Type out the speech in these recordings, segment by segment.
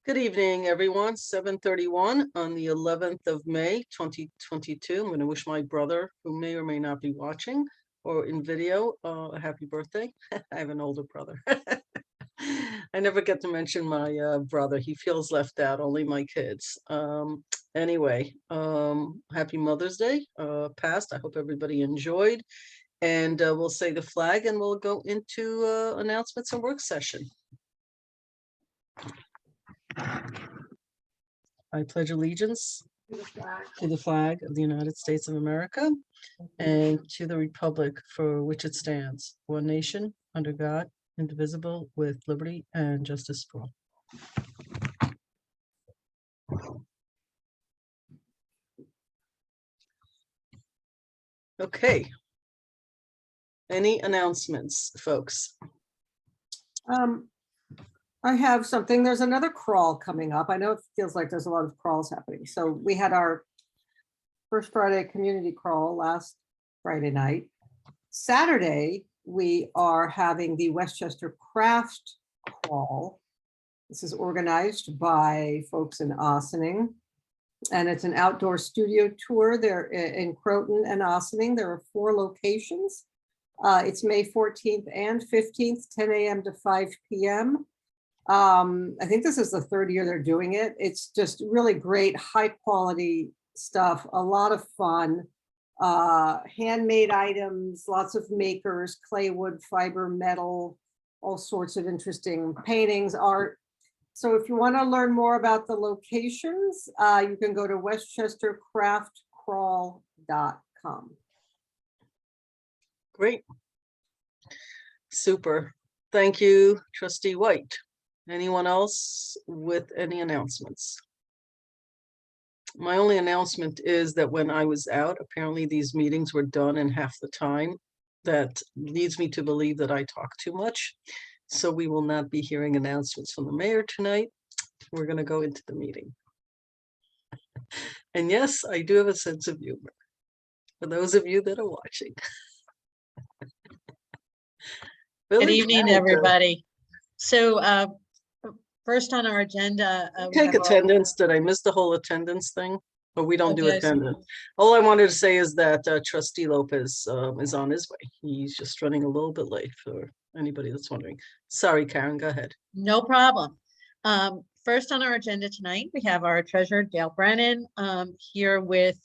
Good evening, everyone. 7:31 on the 11th of May, 2022. I'm going to wish my brother, who may or may not be watching or in video, a happy birthday. I have an older brother. I never get to mention my brother. He feels left out, only my kids. Anyway, happy Mother's Day past. I hope everybody enjoyed. And we'll say the flag and we'll go into announcements and work session. I pledge allegiance to the flag of the United States of America and to the republic for which it stands, one nation, under God, indivisible, with liberty and justice for all. Okay. Any announcements, folks? I have something. There's another crawl coming up. I know it feels like there's a lot of crawls happening. So we had our first Friday community crawl last Friday night. Saturday, we are having the Westchester Craft Crawl. This is organized by folks in Ossining, and it's an outdoor studio tour. They're in Croton and Ossining. There are 4 locations. It's May 14th and 15th, 10 a.m. to 5 p.m. I think this is the 3rd year they're doing it. It's just really great, high quality stuff, a lot of fun, handmade items, lots of makers, clay, wood, fiber, metal, all sorts of interesting paintings, art. So if you want to learn more about the locations, you can go to westchestercraftcrawl.com. Great. Super. Thank you, Trustee White. Anyone else with any announcements? My only announcement is that when I was out, apparently these meetings were done in half the time. That leads me to believe that I talk too much. So we will not be hearing announcements from the mayor tonight. We're going to go into the meeting. And yes, I do have a sense of humor for those of you that are watching. Good evening, everybody. So first on our agenda, take attendance. Did I miss the whole attendance thing? Or we don't do attendance. All I wanted to say is that Trustee Lopez is on his way. He's just running a little bit late for anybody that's wondering. Sorry, Karen, go ahead. No problem. First on our agenda tonight, we have our treasurer, Dale Brennan, here with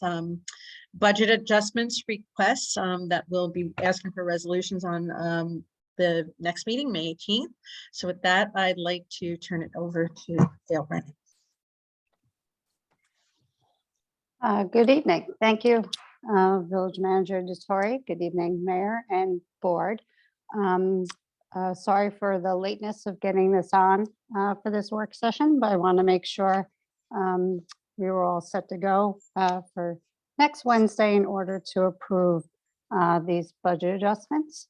budget adjustments requests that we'll be asking for resolutions on the next meeting, May 18th. So with that, I'd like to turn it over to Dale Brennan. Good evening. Thank you, Village Manager DeTore. Good evening, Mayor and Board. Sorry for the lateness of getting this on for this work session, but I want to make sure we were all set to go for next Wednesday in order to approve these budget adjustments.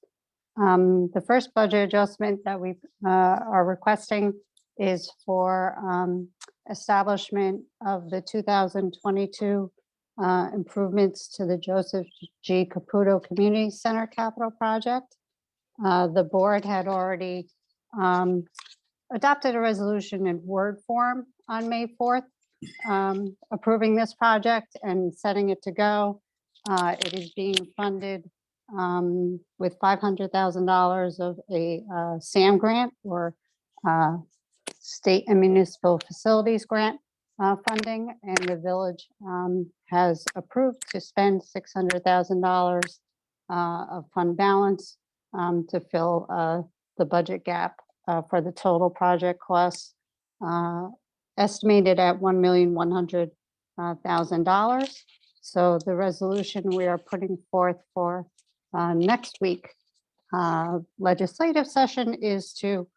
The first budget adjustment that we are requesting is for establishment of the 2022 improvements to the Joseph G. Caputo Community Center Capital Project. The board had already adopted a resolution in Word form on May 4th, approving this project and setting it to go. It is being funded with $500,000 of a SAM grant, or state and municipal facilities grant funding, and the village has approved to spend $600,000 of fund balance to fill the budget gap for the total project costs estimated at $1,100,000. So the resolution we are putting forth for next week legislative session is to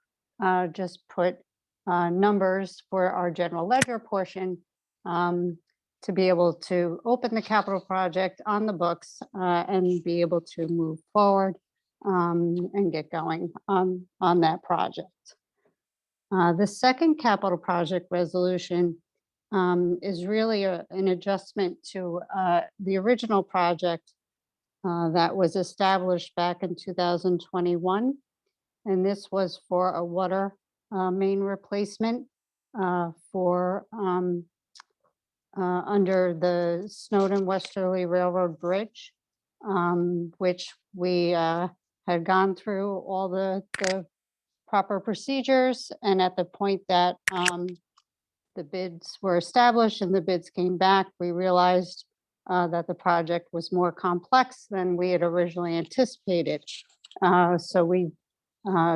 just put numbers for our general ledger portion to be able to open the capital project on the books and be able to move forward and get going on that project. The second capital project resolution is really an adjustment to the original project that was established back in 2021. And this was for a water main replacement for under the Snowden Westerly Railroad Bridge, which we had gone through all the proper procedures, and at the point that the bids were established and the bids came back, we realized that the project was more complex than we had originally anticipated. So we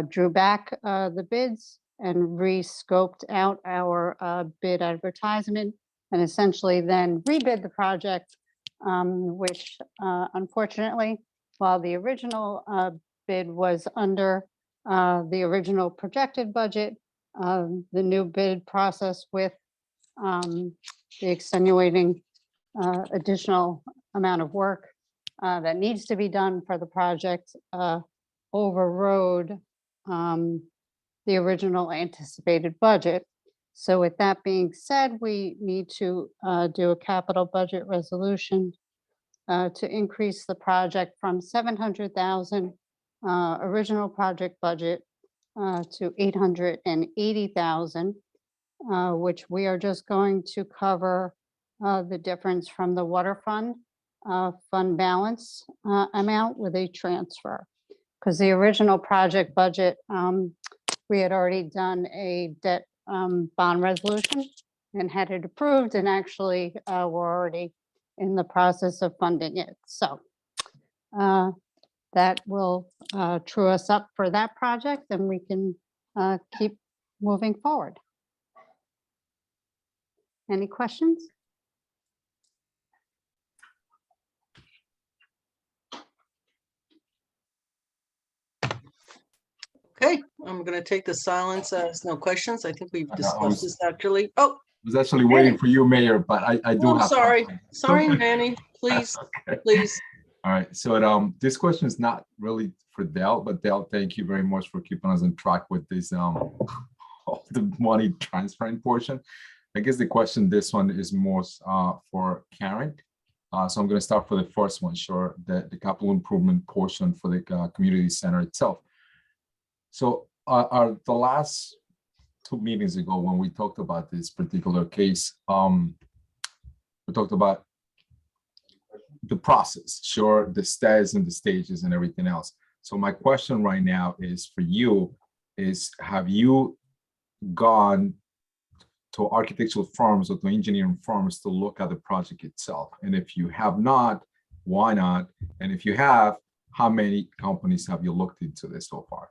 drew back the bids and re-scoped out our bid advertisement, and essentially then rebid the project, which unfortunately, while the original bid was under the original projected budget, the new bid process with the extenuating additional amount of work that needs to be done for the project overrode the original anticipated budget. So with that being said, we need to do a capital budget resolution to increase the project from 700,000 original project budget to 880,000, which we are just going to cover the difference from the water fund balance amount with a transfer. Because the original project budget, we had already done a debt bond resolution and had it approved, and actually we're already in the process of funding it. So that will true us up for that project, and we can keep moving forward. Any questions? Okay, I'm gonna take the silence as no questions. I think we've I was- discussed this actually. Oh, I was actually waiting for you, Mayor, but I do oh, I'm have. sorry. something. Sorry, Manny, please, Okay. please. All right, so this question is not really for Dale, but Dale, thank you very much for keeping us on track with this all the money transferring portion. I guess the question, this one is more for Karen. So I'm going to start for the first one, sure, the capital improvement portion for the community center itself. So the last 2 meetings ago, when we talked about this particular case, we talked about the process, sure, the steps and the stages and everything else. So my question right now is for you is, have you gone to architectural firms or to engineering firms to look at the project itself? And if you have not, why not? And if you have, how many companies have you looked into this so far?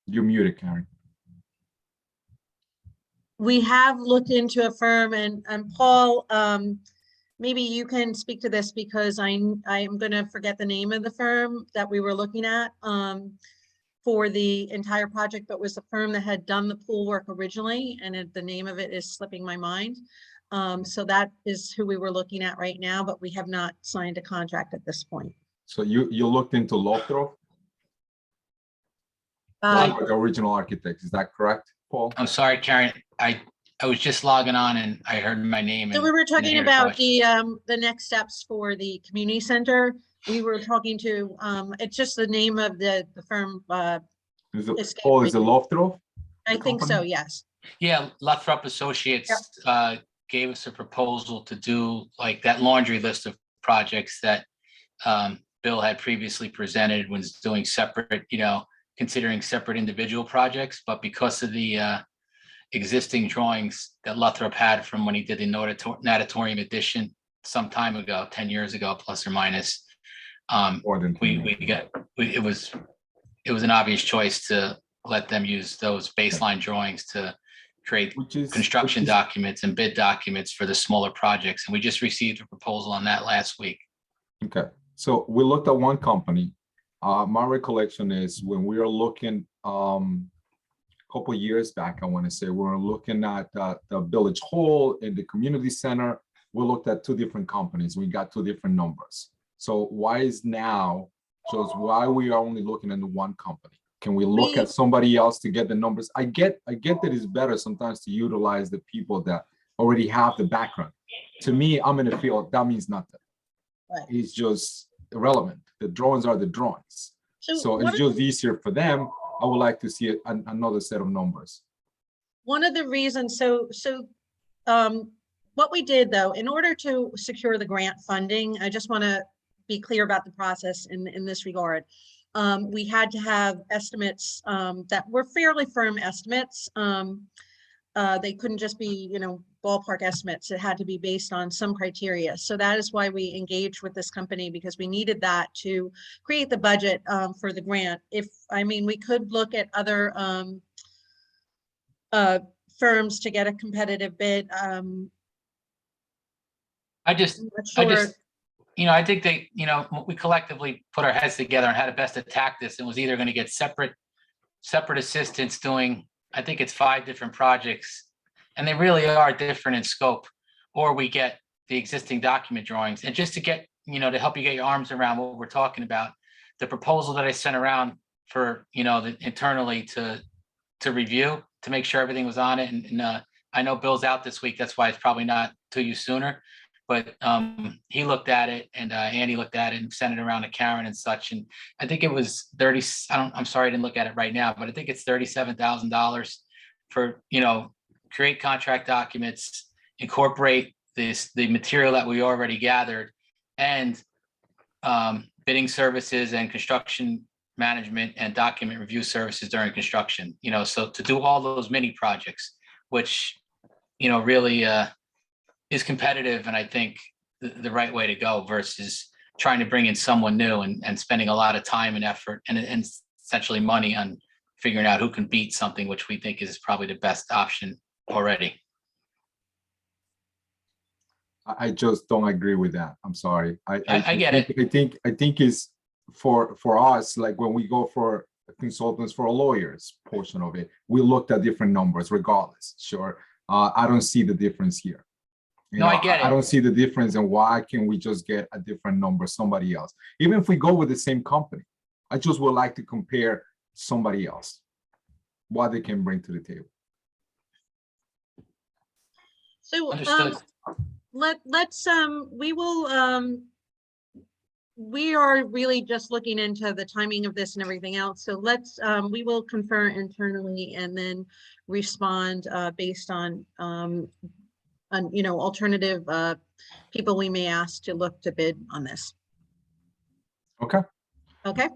You're muted, Karen. We have looked into a firm, and Paul, maybe you can speak to this, because I am going to forget the name of the firm that we were looking at for the entire project, but was the firm that had done the pool work originally, and the name of it is slipping my mind. So that is who we were looking at right now, but we have not signed a contract at this point. So you looked into Lothrop, the original architect, is that correct, Paul? I'm sorry, Karen. I was just logging on and I heard my name. So we were talking about the next steps for the community center. We were talking to, it's just the name of the firm. Is it Lothrop? I think so, yes. Yeah, Lothrop Associates gave us a proposal to do like that laundry list of projects that Bill had previously presented when doing separate, considering separate individual projects, but because of the existing drawings that Lothrop had from when he did the natatorium addition some time ago, 10 years ago, plus or minus, it was an obvious choice to let them use those baseline drawings to create construction documents and bid documents for the smaller projects. And we just received a proposal on that last week. Okay, so we looked at one company. My recollection is when we were looking couple of years back, I want to say, we were looking at the village hall and the community center. We looked at 2 different companies. We got 2 different numbers. So why is now, shows why we are only looking into one company? Can we look at somebody else to get the numbers? I get that it's better sometimes to utilize the people that already have the background. To me, I'm in the field, that means nothing. Right. It's just irrelevant. The drawings are the drawings. So it's just easier for them. I would like to see another set of numbers. one of the reasons, what we did though, in order to secure the grant funding, I just want to be clear about the process in this regard. We had to have estimates that were fairly firm estimates. They couldn't just be, ballpark estimates. It had to be based on some criteria. So that is why we engaged with this company, because we needed that to create the budget for the grant. We could look at other firms to get a competitive bid. I Sure. think they, we collectively put our heads together and how to best attack this, and was either going to get separate assistants doing, I think it's 5 different projects, and they really are different in scope, or we get the existing document drawings. And just to get, to help you get your arms around what we're talking about, the proposal that I sent around for, internally to review, to make sure everything was on it. And I know Bill's out this week, that's why it's probably not to you sooner. But he looked at it, and Andy looked at it and sent it around to Karen and such. And I think it was I'm sorry, I didn't look at it right now, but I think it's $37,000 for, create contract documents, incorporate the material that we already gathered, and bidding services and construction management and document review services during construction, so to do all those mini projects, which, really is competitive, and I think the right way to go, versus trying to bring in someone new and spending a lot of time and effort and essentially money on figuring out who can beat something which we think is probably the best option already. I just don't agree with that. I'm sorry. I get it. I think is for us, like when we go for consultants for a lawyer's portion of it, we looked at different numbers regardless. Sure. I don't see the difference here. I get it. I don't see the difference, and why can we just get a different number, somebody else? Even if we go with the same company, I just would like to compare somebody else, what they can bring to the table. So Understood. we are really just looking into the timing of this and everything else. So we will confer internally and then respond based on alternative people we may ask to look to bid on this. Okay. Okay.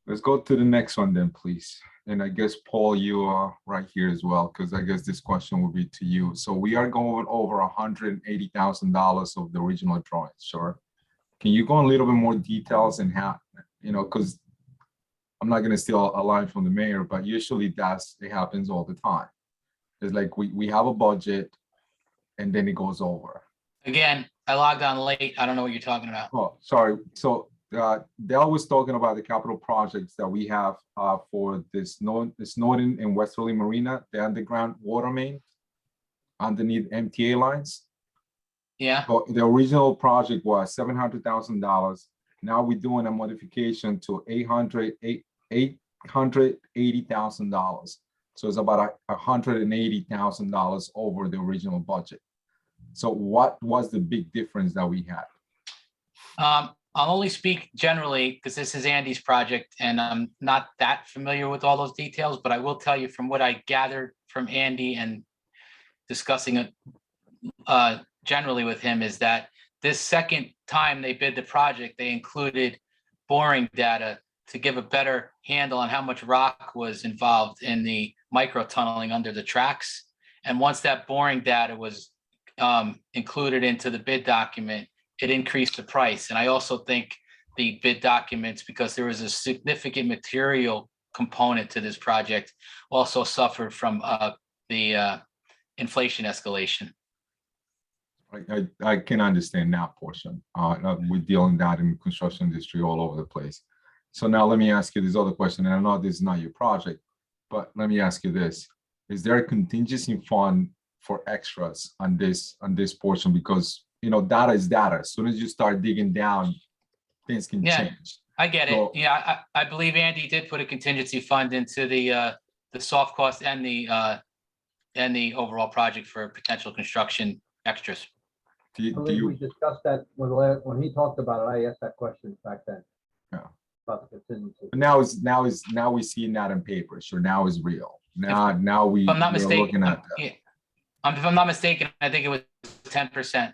Let's go to the next one then, please. And I guess, Paul, you are right here as well, because I guess this question will be to you. So we are going over $180,000 of the original drawings, sure. Can you go in a little bit more details and how, because I'm not going to steal a line from the mayor, but usually it happens all the time. It's like we have a budget and then it goes over. Again, I logged on late. I don't know what you're talking about. Oh, sorry. So Dell was talking about the capital projects that we have for this Northern and Westerly Marina, the underground water main underneath MTA lines. Yeah. So the original project was $700,000. Now we're doing a modification to $880,000. So it's about $180,000 over the original budget. So what was the big difference that we had? I'll only speak generally because this is Andy's project and I'm not that familiar with all those details, but I will tell you from what I gathered from Andy and discussing it generally with him is that this second time they bid the project, they included boring data to give a better handle on how much rock was involved in the micro tunneling under the tracks. And once that boring data was included into the bid document, it increased the price. And I also think the bid documents, because there was a significant material component to this project, also suffered from the inflation escalation. I can understand that portion. We're dealing with that in the construction industry all over the place. So now let me ask you this other question, and I know this is not your project, but let me ask you this. Is there a contingency fund for extras on this portion? Because data is data. As soon as you start digging down, things can change. I get it. Yeah, I believe Andy did put a contingency fund into the soft cost and the overall project for potential construction extras. I believe we discussed that when he talked about it. I asked that question back then. Yeah. About the contingency. But now we're seeing that in paper, so now it's real. Now If I'm not we're mistaken, looking at that. yeah, if I'm not mistaken, I think it was 10%.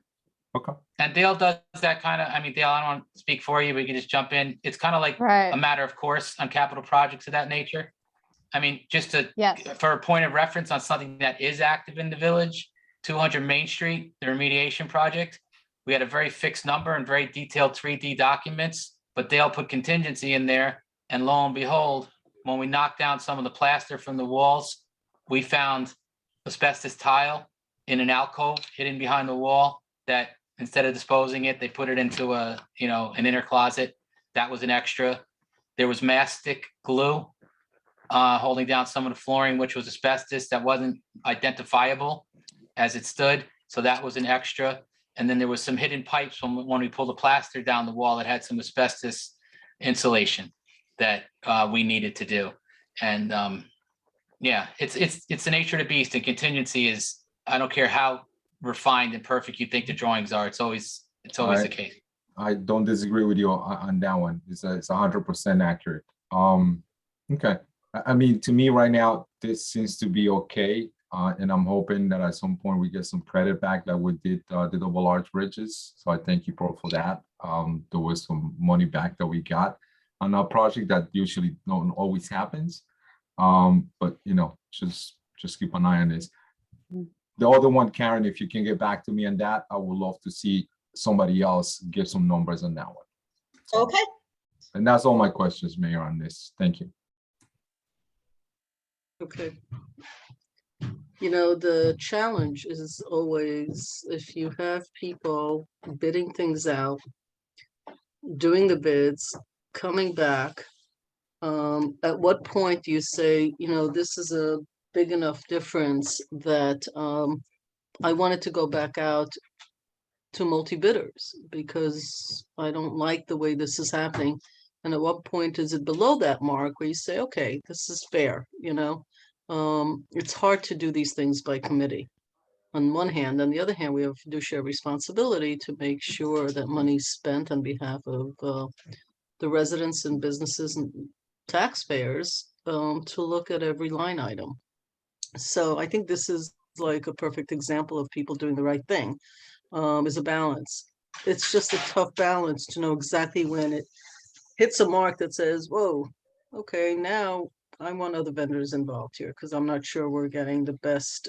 Okay. And Dale does that kind of, I mean, Dale, I don't want to speak for you, but you can just jump in. It's kind of like a Right, matter of course on capital projects of that nature. I mean, just to, yes. for a point of reference on something that is active in the village, 200 Main Street, the remediation project. We had a very fixed number and very detailed 3D documents, but Dale put contingency in there. And lo and behold, when we knocked down some of the plaster from the walls, we found asbestos tile in an alcove hidden behind the wall that instead of disposing it, they put it into an inner closet. That was an extra. There was mastic glue holding down some of the flooring, which was asbestos that wasn't identifiable as it stood. So that was an extra. And then there was some hidden pipes when we pulled the plaster down the wall that had some asbestos insulation that we needed to do. And yeah, it's the nature of the beast, and contingency is, I don't care how refined and perfect you think the drawings are, it's always the case. I don't disagree with you on that one. It's 100% accurate. Okay. I mean, to me right now, this seems to be okay. And I'm hoping that at some point we get some credit back that we did the double arch bridges. So I thank you, Paul, for that. There was some money back that we got on our project that usually not always happens. But just keep an eye on this. The other one, Karen, if you can get back to me on that, I would love to see somebody else give some numbers on that one. So, Okay. and that's all my questions, Mayor, on this. Thank you. Okay. The challenge is always if you have people bidding things out, doing the bids, coming back, at what point do you say, this is a big enough difference that I wanted to go back out to multi-bidders because I don't like the way this is happening. And at what point is it below that mark where you say, okay, this is fair, it's hard to do these things by committee on one hand. On the other hand, we have fiduciary responsibility to make sure that money's spent on behalf of the residents and businesses and taxpayers to look at every line item. So I think this is like a perfect example of people doing the right thing, is a balance. It's just a tough balance to know exactly when it hits a mark that says, whoa, okay, now I want other vendors involved here because I'm not sure we're getting the best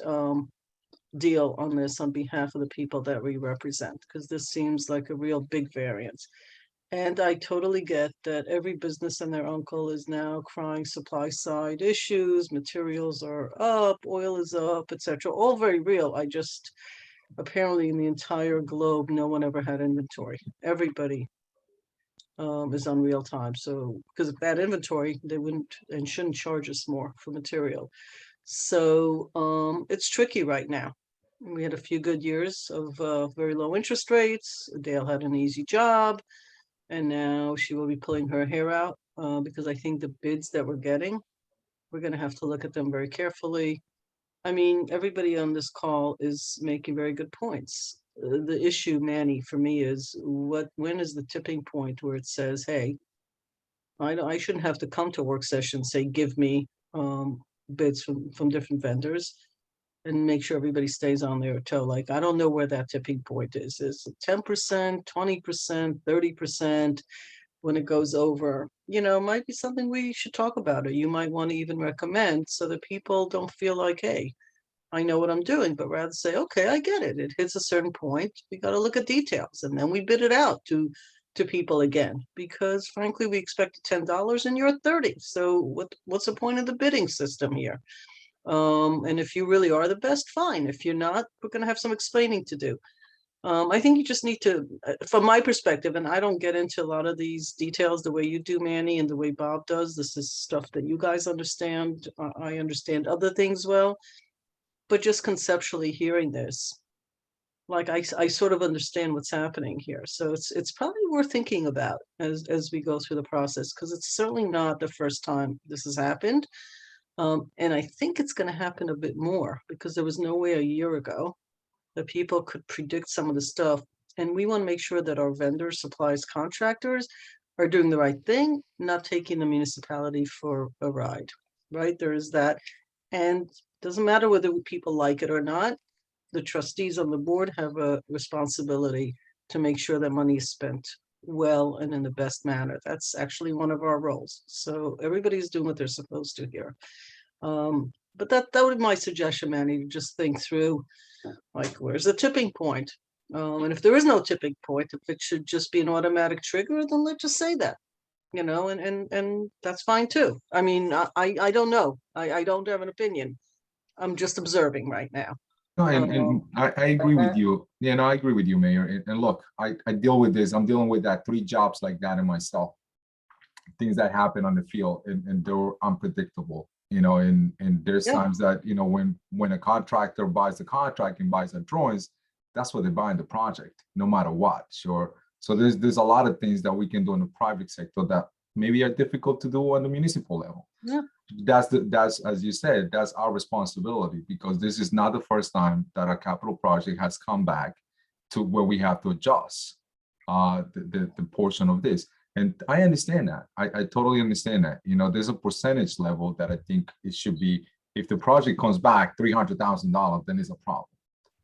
deal on this on behalf of the people that we represent, because this seems like a real big variance. And I totally get that every business and their uncle is now crying supply side issues, materials are up, oil is up, etc. All very real. I just, apparently in the entire globe, no one ever had inventory. Everybody is on real time. So, because of that inventory, they wouldn't and shouldn't charge us more for material. So it's tricky right now. We had a few good years of very low interest rates. Dale had an easy job. And now she will be pulling her hair out because I think the bids that we're getting, we're going to have to look at them very carefully. I mean, everybody on this call is making very good points. The issue, Manny, for me is when is the tipping point where it says, hey, I shouldn't have to come to work session, say, give me bids from different vendors and make sure everybody stays on their toe. Like, I don't know where that tipping point is. Is it 10%, 20%, 30%? When it goes over, might be something we should talk about, or you might want to even recommend so that people don't feel like, hey, I know what I'm doing, but rather say, okay, I get it. It hits a certain point. We got to look at details, and then we bid it out to people again, because frankly, we expect $10 and you're 30. So what's the point of the bidding system here? And if you really are the best, fine. If you're not, we're going to have some explaining to do. I think you just need to, from my perspective, and I don't get into a lot of these details the way you do, Manny, and the way Bob does. This is stuff that you guys understand. I understand other things well, but just conceptually hearing this, like I sort of understand what's happening here. So it's probably worth thinking about as we go through the process, because it's certainly not the first time this has happened. And I think it's going to happen a bit more, because there was no way a year ago that people could predict some of the stuff. And we want to make sure that our vendors, suppliers, contractors are doing the right thing, not taking the municipality for a ride, right? There is that. And doesn't matter whether people like it or not, the trustees on the board have a responsibility to make sure that money is spent well and in the best manner. That's actually one of our roles. So everybody's doing what they're supposed to here. But that would be my suggestion, Manny, to just think through, like, where's the tipping point? And if there is no tipping point, if it should just be an automatic trigger, then let's just say that, and that's fine too. I mean, I don't know. I don't have an opinion. I'm just observing right now. No, and I agree with you. Yeah, no, I agree with you, Mayor. And look, I deal with this. I'm dealing with that 3 jobs like that in myself. Things that happen on the field, and they're unpredictable. And there's times that, when a contractor buys the contract and buys the drawings, that's what they're buying the project, no matter what. Sure. So there's a lot of things that we can do in the private sector that maybe are difficult to do on the municipal level. Yeah. That's as you said, that's our responsibility, because this is not the first time that a capital project has come back to where we have to adjust the portion of this. And I understand that. I totally understand that. There's a percentage level that I think it should be. If the project comes back $300,000, then it's a problem.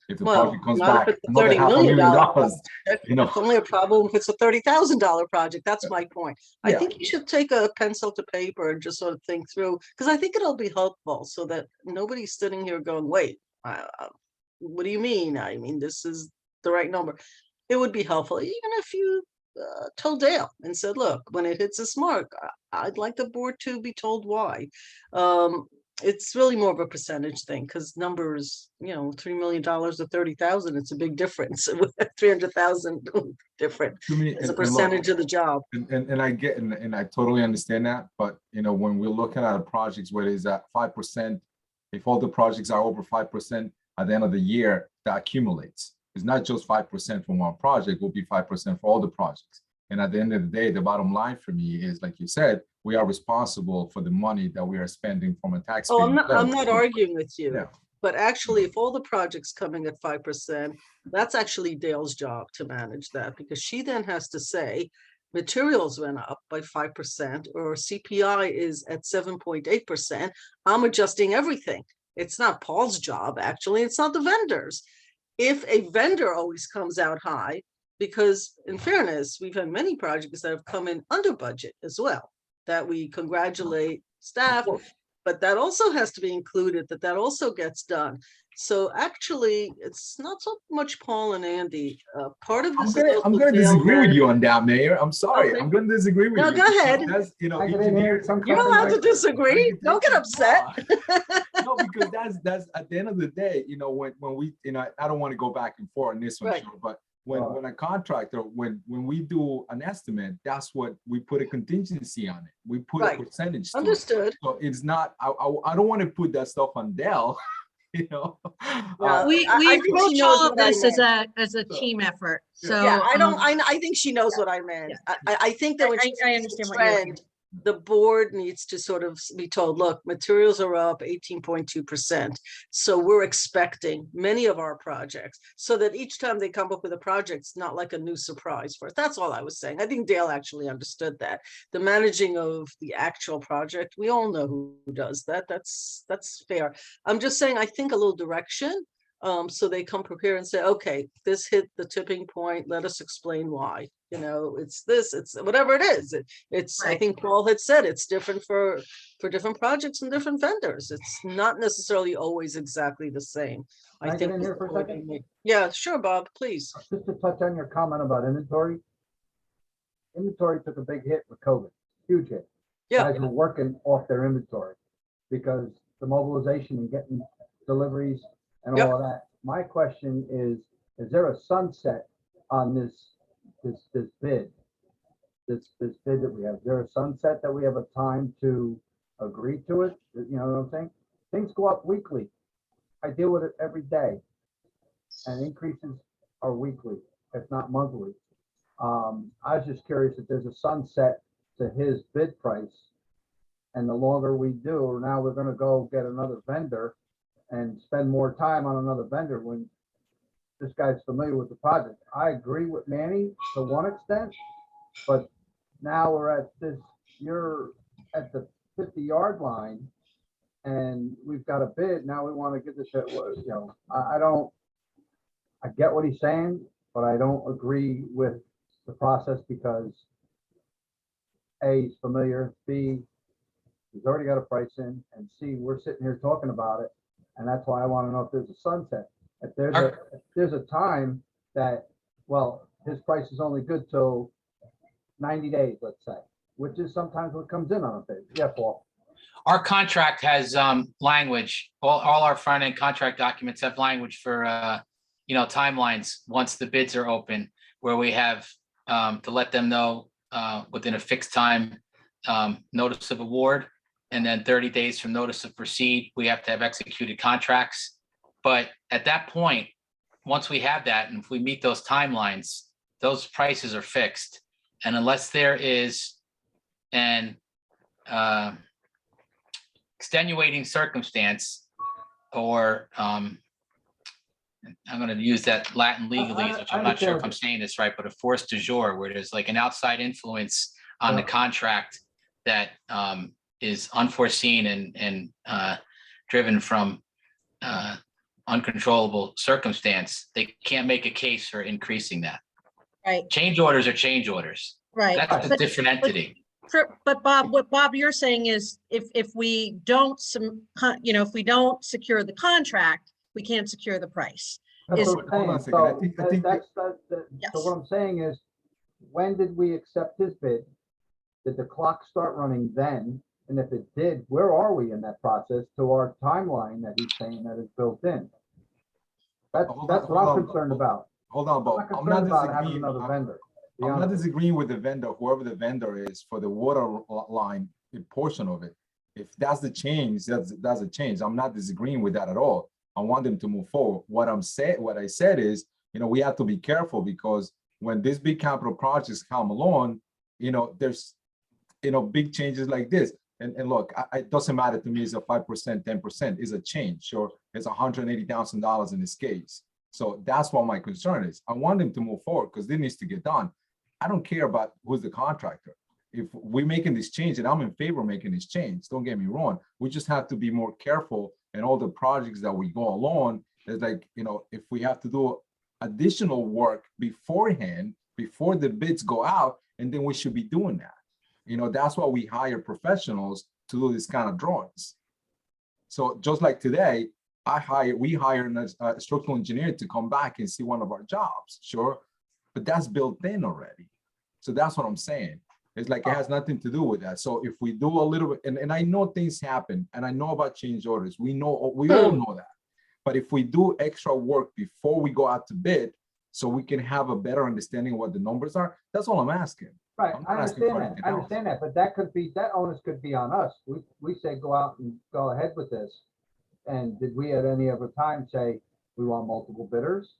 If the project comes not back if it's a another $30 $500,000, million it's only a problem if it's a $30,000 project. That's my point. I think you should take a pencil to paper and just sort of think through, because I think it'll be helpful so that nobody's sitting here going, wait, what do you mean? I mean, this is the right number. It would be helpful, even if you told Dale and said, look, when it hits this mark, I'd like the board to be told why. It's really more of a percentage thing, because numbers, $3 million to 30,000, it's a big difference. 300,000 different as a percentage of the job. And I get, and I totally understand that. But when we're looking at projects where it's at 5%, if all the projects are over 5% at the end of the year, that accumulates. It's not just 5% from one project, it will be 5% for all the projects. And at the end of the day, the bottom line for me is, like you said, we are responsible for the money that we are spending from a taxpayer. Oh, I'm not arguing with you. Yeah. But actually, if all the projects coming at 5%, that's actually Dale's job to manage that, because she then has to say materials went up by 5% or CPI is at 7.8%. I'm adjusting everything. It's not Paul's job, actually. It's not the vendors. If a vendor always comes out high, because in fairness, we've had many projects that have come in under budget as well, that we congratulate staff, but that also has to be included, that also gets done. So actually, it's not so much Paul and Andy. Part of this I'm going to disagree with you on that, Mayor. I'm sorry. Okay. I'm going to disagree with you. No, go ahead. That's, You're You're allowed to disagree. Don't get upset. No, because that's at the end of the day, when we, I don't want to go back and forth on this one, Right. sure, but when a contractor, when we do an estimate, that's what we put a contingency on it. We put a percentage to it. Understood. So it's not, I don't want to put that stuff on Dell. We I think she approach knows all of what I this as a team effort. So Yeah, I think she knows what I meant. I think that when I understand what you're saying. the board needs to sort of be told, look, materials are up 18.2%. So we're expecting many of our projects, so that each time they come up with a project, it's not like a new surprise for us. That's all I was saying. I think Dale actually understood that. The managing of the actual project, we all know who does that. That's fair. I'm just saying, I think a little direction. So they come prepared and say, okay, this hit the tipping point. Let us explain why. It's this, it's whatever it is. It's I think Paul had said it's different for different projects and different vendors. It's not necessarily always exactly the same. Can I get in here for a second? Yeah, sure, Bob, please. Just to touch on your comment about inventory. Inventory took a big hit with COVID, huge hit. Yeah. Guys were working off their inventory because the mobilization and getting deliveries and all of that. My question is there a sunset on this bid? This bid that we have, is there a sunset that we have a time to agree to it? You know what I'm saying? Things go up weekly. I deal with it every day, and increases are weekly, if not monthly. I was just curious if there's a sunset to his bid price, and the longer we do, now we're going to go get another vendor and spend more time on another vendor when this guy's familiar with the project. I agree with Manny to one extent, but now we're at this, you're at the 50-yard line and we've got a bid, now we want to get this, you know, I get what he's saying, but I don't agree with the process because A, he's familiar, B, he's already got a price in, and C, we're sitting here talking about it, and that's why I want to know if there's a sunset. If there's a time that, well, his price is only good till 90 days, let's say, which is sometimes what comes in on a bid. Yeah, Paul. Our contract has language, all our front end contract documents have language for, you know, timelines once the bids are open, where we have to let them know within a fixed time notice of award, and then 30 days from notice of proceed, we have to have executed contracts. But at that point, once we have that, and if we meet those timelines, those prices are fixed. And unless there is an extenuating circumstance, or I'm going to use that Latin legalese, which I'm not sure if I'm saying this right, but a force du jour, where there's like an outside influence on the contract that is unforeseen and driven from uncontrollable circumstance, they can't make a case for increasing that. Right, Change orders are change orders. right. That's a different entity. But Bob, what Bob, you're saying is if we don't if we don't secure the contract, we can't secure the price. That's Is- what I'm Hold on a saying. second. So I think Yes. so what I'm saying is, when did we accept his bid? Did the clock start running then? And if it did, where are we in that process to our timeline that he's saying that is built in? That's Hold on, what I'm hold on. concerned about. Hold on, I'm Bob. not I'm concerned not about having disagreeing. another vendor. to be I'm not honest. disagreeing with the vendor, whoever the vendor is for the water line portion of it. If that's the change, that's a change. I'm not disagreeing with that at all. I want them to move forward. What I said is, we have to be careful, because when these big capital projects come along, there's, big changes like this. And look, it doesn't matter to me, it's a 5%, 10% is a change. Sure, it's $180,000 in this case. So that's what my concern is. I want them to move forward because this needs to get done. I don't care about who's the contractor. If we're making this change, and I'm in favor of making this change, don't get me wrong, we just have to be more careful in all the projects that we go along. It's like, if we have to do additional work beforehand, before the bids go out, and then we should be doing that. That's why we hire professionals to do this kind of drawings. So just like today, we hire a structural engineer to come back and see one of our jobs, sure, but that's built in already. So that's what I'm saying. It's like it has nothing to do with that. So if we do a little bit, and I know things happen, and I know about change orders, we all know that. But if we do extra work before we go out to bid, so we can have a better understanding of what the numbers are, that's all I'm asking. Right, I'm I not asking for understand that. anything I else. understand that, but that onus could be on us. We say go out and go ahead with this. And did we at any other time say we want multiple bidders?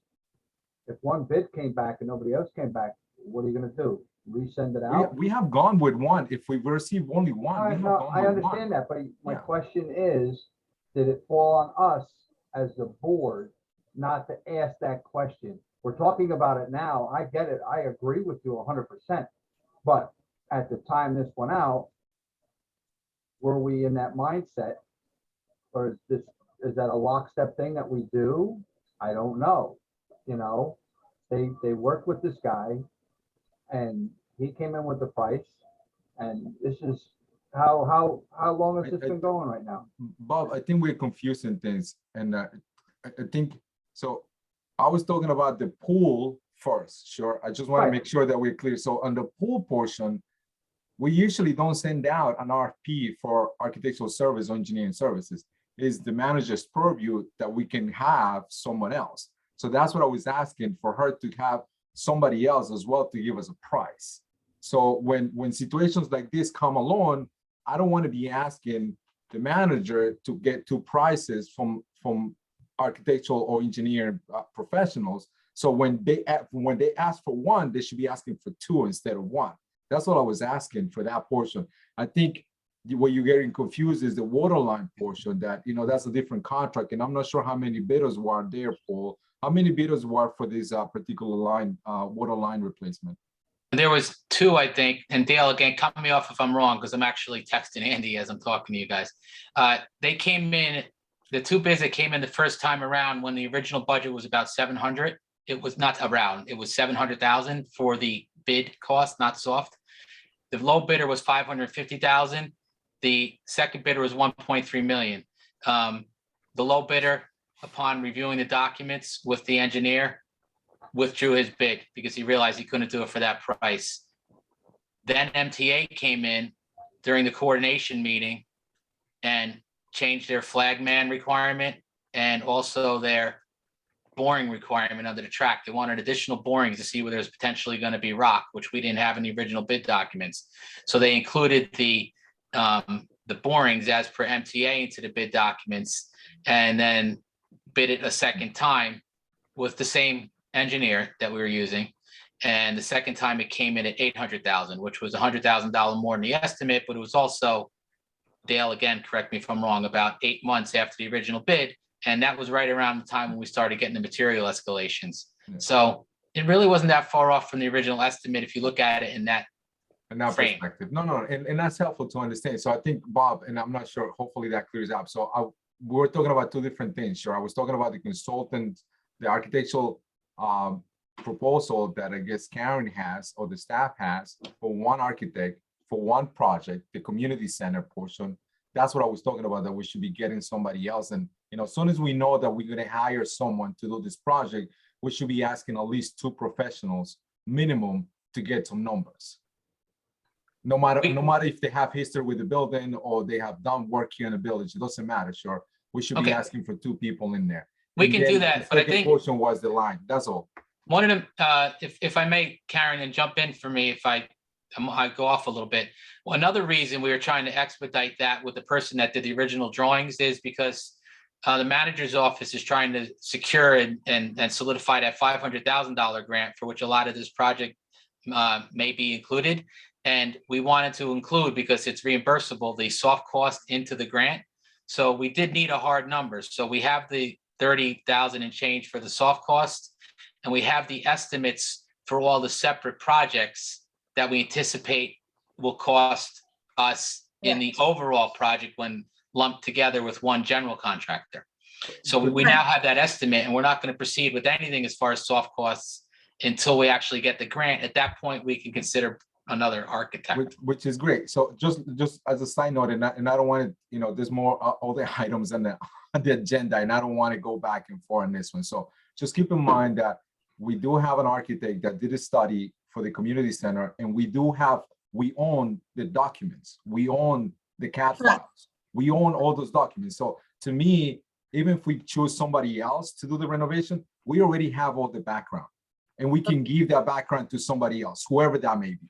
If one bid came back and nobody else came back, what are you gonna do? Resend it out? We have gone with one. If we receive only one, we have No, gone I with one. understand that, but my Yeah. question is, did it fall on us as the board not to ask that question? We're talking about it now. I get it. I agree with you 100%. But at the time this went out, were we in that mindset? Or is that a lockstep thing that we do? I don't know. They worked with this guy and he came in with the price. And this is how long has this been going right now? Bob, I think we're confusing things. And I think, so I was talking about the pool first, sure. I just want to Right. make sure that we're clear. So on the pool portion, we usually don't send out an RFP for architectural service or engineering services. Is the manager's purview that we can have someone else. So that's what I was asking, for her to have somebody else as well to give us a price. So when situations like this come along, I don't want to be asking the manager to get two prices from architectural or engineering professionals. So when they ask for one, they should be asking for two instead of one. That's what I was asking for that portion. I think what you're getting confused is the water line portion, that, that's a different contract. And I'm not sure how many bidders were there, Paul. How many bidders were for this particular line, water line replacement? There was two, I think, and Dale, again, cut me off if I'm wrong, because I'm actually texting Andy as I'm talking to you guys. They came in, the two bids that came in the first time around when the original budget was about 700. It was not around, it was 700,000 for the bid cost, not soft. The low bidder was 550,000. The second bidder was 1.3 million. The low bidder, upon reviewing the documents with the engineer, withdrew his bid because he realized he couldn't do it for that price. Then MTA came in during the coordination meeting and changed their flagman requirement and also their boring requirement under the track. They wanted additional borings to see where there's potentially going to be rock, which we didn't have in the original bid documents. So they included the borings as per MTA into the bid documents, and then bid it a second time with the same engineer that we were using. And the second time it came in at 800,000, which was $100,000 more than the estimate, but it was also, Dale, again, correct me if I'm wrong, about 8 months after the original bid. And that was right around the time when we started getting the material escalations. Yeah. So it really wasn't that far off from the original estimate if you look at it in that frame. Perspective. No, and that's helpful to understand. So I think, Bob, and I'm not sure, hopefully that clears up. So we're talking about two different things. Sure, I was talking about the consultant, the architectural proposal that I guess Karen has or the staff has for one architect for one project, the community center portion. That's what I was talking about, that we should be getting somebody else. And, as soon as we know that we're going to hire someone to do this project, we should be asking at least 2 professionals minimum to get some numbers. No matter if they have history with the building or they have done work here in the village, it doesn't matter. Sure, we should be asking for 2 people in there. We can do that, but I think portion was the line. That's all. one of them, if I may, Karen, and jump in for me if I go off a little bit. Well, another reason we were trying to expedite that with the person that did the original drawings is because the manager's office is trying to secure and solidify that $500,000 grant for which a lot of this project may be included. And we wanted to include, because it's reimbursable, the soft cost into the grant. So we did need a hard number. So we have the 30,000 and change for the soft cost, and we have the estimates for all the separate projects that we anticipate will cost us in the overall project when lumped together with one general contractor. So we now have that estimate, and we're not going to proceed with anything as far as soft costs until we actually get the grant. At that point, we can consider another architect. Which is great. So just as a side note, and I don't want to, there's more other items on the agenda, and I don't want to go back and forth on this one. So just keep in mind that we do have an architect that did a study for the community center, and we own the documents. We own the CAD files. We own all those documents. So to me, even if we choose somebody else to do the renovation, we already have all the background, and we can give that background to somebody else, whoever that may be.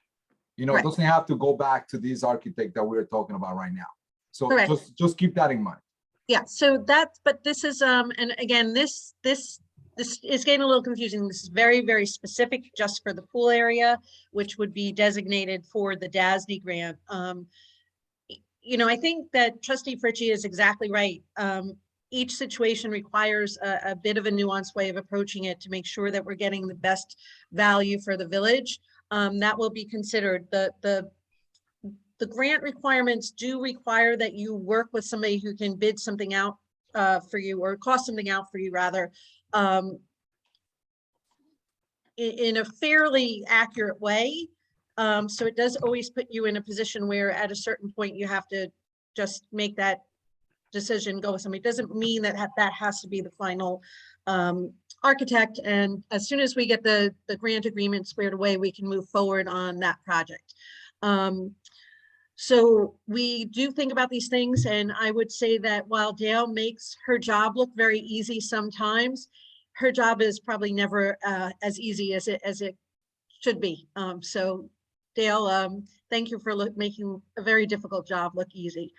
It doesn't have to go back to this architect that we're talking about right now. So just keep that in mind. Yeah, so but this is, and again, this is getting a little confusing. This is very, very specific just for the pool area, which would be designated for the DASNY grant. I think that Trustee Fritchie is exactly right. Each situation requires a bit of a nuanced way of approaching it to make sure that we're getting the best value for the village. That will be considered. The grant requirements do require that you work with somebody who can bid something out for you, or cost something out for you rather, in a fairly accurate way. So it does always put you in a position where at a certain point you have to just make that decision, go with somebody. It doesn't mean that that has to be the final architect. And as soon as we get the grant agreement squared away, we can move forward on that project. So we do think about these things, and I would say that while Dale makes her job look very easy sometimes, her job is probably never as easy as it should be. So Dale, thank you for making a very difficult job look easy.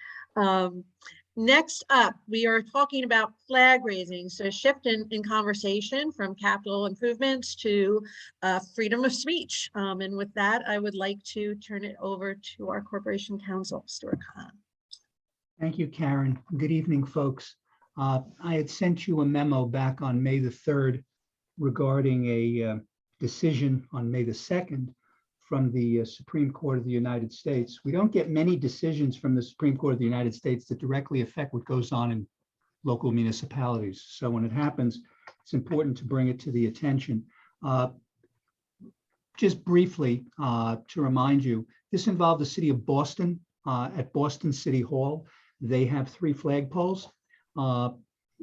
Next up, we are talking about flag raising. So shift in conversation from capital improvements to freedom of speech. And with that, I would like to turn it over to our corporation counsel, Stuart Kahan. Thank you, Karen. Good evening, folks. I had sent you a memo back on May the 3rd regarding a decision on May the 2nd from the Supreme Court of the United States. We don't get many decisions from the Supreme Court of the United States that directly affect what goes on in local municipalities. So when it happens, it's important to bring it to the attention. Just briefly, to remind you, this involved the city of Boston at Boston City Hall. They have 3 flagpoles.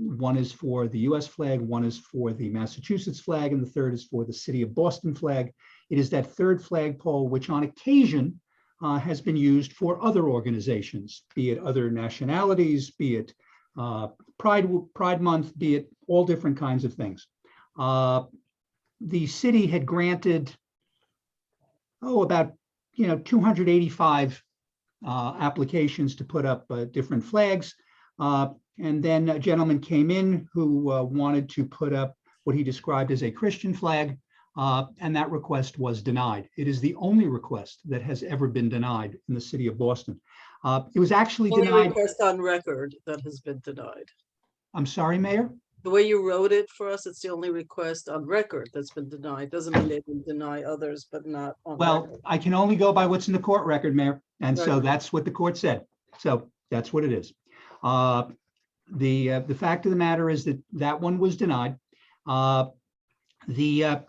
One is for the US flag, one is for the Massachusetts flag, and the third is for the city of Boston flag. It is that third flagpole which on occasion has been used for other organizations, be it other nationalities, be it Pride Month, be it all different kinds of things. The city had granted, about 285 applications to put up different flags. And then a gentleman came in who wanted to put up what he described as a Christian flag, and that request was denied. It is the only request that has ever been denied in the city of Boston. It was actually Only denied. request on record that has been denied. I'm sorry, Mayor? The way you wrote it for us, it's the only request on record that's been denied. Doesn't mean they can deny others, but not on Well, record. I can only go by what's in the court record, Mayor, and so Right. that's what the court said. So that's what it is. The fact of the matter is that that one was denied. The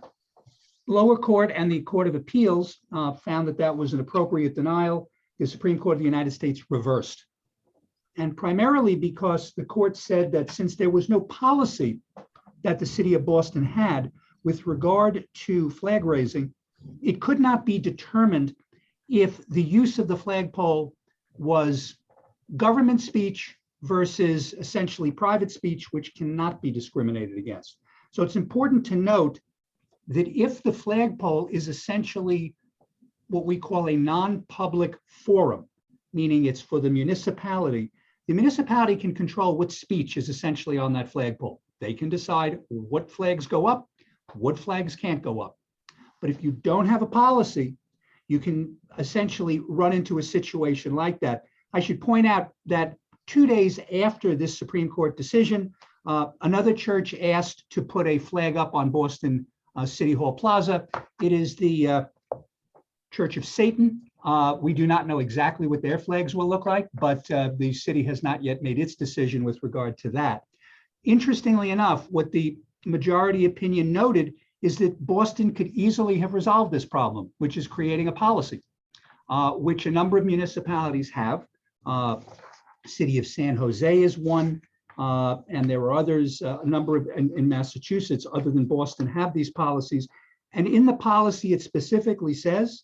lower court and the Court of Appeals found that that was an appropriate denial. The Supreme Court of the United States reversed. And primarily because the court said that since there was no policy that the city of Boston had with regard to flag raising, it could not be determined if the use of the flagpole was government speech versus essentially private speech, which cannot be discriminated against. So it's important to note that if the flagpole is essentially what we call a non-public forum, meaning it's for the municipality can control what speech is essentially on that flagpole. They can decide what flags go up, what flags can't go up. But if you don't have a policy, you can essentially run into a situation like that. I should point out that 2 days after this Supreme Court decision, another church asked to put a flag up on Boston City Hall Plaza. It is the Church of Satan. We do not know exactly what their flags will look like, but the city has not yet made its decision with regard to that. Interestingly enough, what the majority opinion noted is that Boston could easily have resolved this problem, which is creating a policy, which a number of municipalities have. City of San Jose is one, and there are others, a number of in Massachusetts, other than Boston, have these policies. And in the policy, it specifically says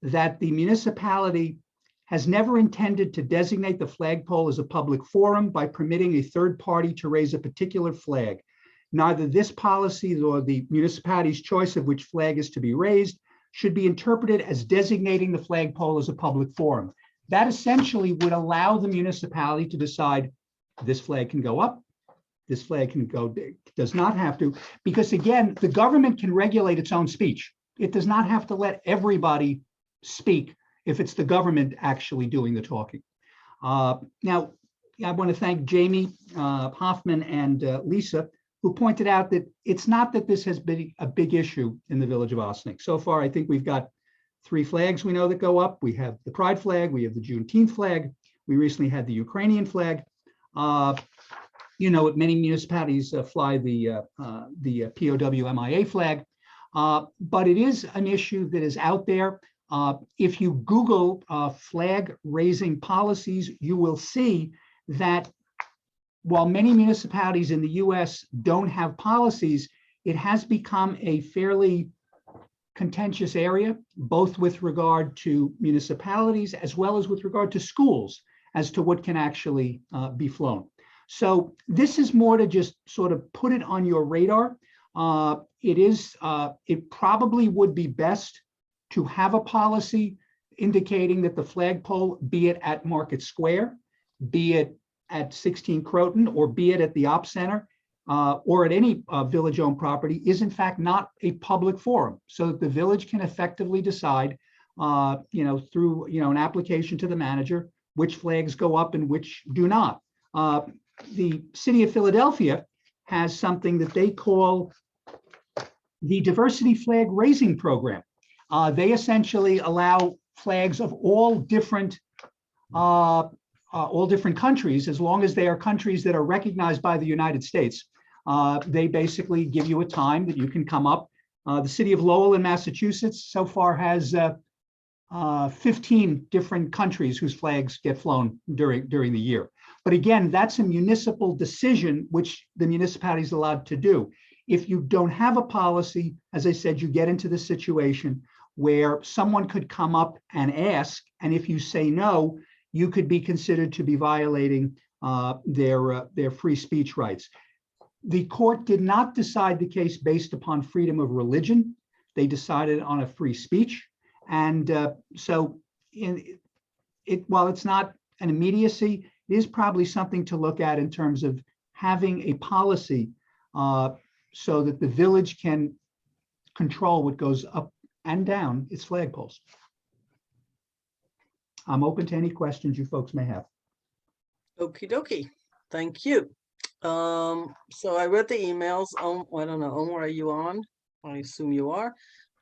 that the municipality has never intended to designate the flagpole as a public forum by permitting a third party to raise a particular flag. Neither this policy nor the municipality's choice of which flag is to be raised should be interpreted as designating the flagpole as a public forum. That essentially would allow the municipality to decide this flag can go up, this flag can go, does not have to, because again, the government can regulate its own speech. It does not have to let everybody speak if it's the government actually doing the talking. Now, I want to thank Jamie Hoffman and Lisa, who pointed out that it's not that this has been a big issue in the village of Ossining. So far, I think we've got 3 flags we know that go up. We have the Pride flag, we have the Juneteenth flag. We recently had the Ukrainian flag. Many municipalities fly the POW-MIA flag, but it is an issue that is out there. If you Google flag raising policies, you will see that while many municipalities in the US don't have policies, it has become a fairly contentious area, both with regard to municipalities as well as with regard to schools as to what can actually be flown. So this is more to just sort of put it on your radar. It probably would be best to have a policy indicating that the flagpole, be it at Market Square, be it at 16 Croton, or be it at the Op Center, or at any village-owned property, is in fact not a public forum, so that the village can effectively decide, through an application to the manager, which flags go up and which do not. The city of Philadelphia has something that they call the Diversity Flag Raising Program. They essentially allow flags of all different countries, as long as they are countries that are recognized by the United States. They basically give you a time that you can come up. The city of Lowell in Massachusetts so far has 15 different countries whose flags get flown during the year. But again, that's a municipal decision, which the municipality is allowed to do. If you don't have a policy, as I said, you get into the situation where someone could come up and ask, and if you say no, you could be considered to be violating their free speech rights. The court did not decide the case based upon freedom of religion. They decided on a free speech. And while it's not an immediacy, it is probably something to look at in terms of having a policy so that the village can control what goes up and down its flagpoles. I'm open to any questions you folks may have. Okie dokie. Thank you. So I read the emails. I don't know, Omar, are you on? I assume you are.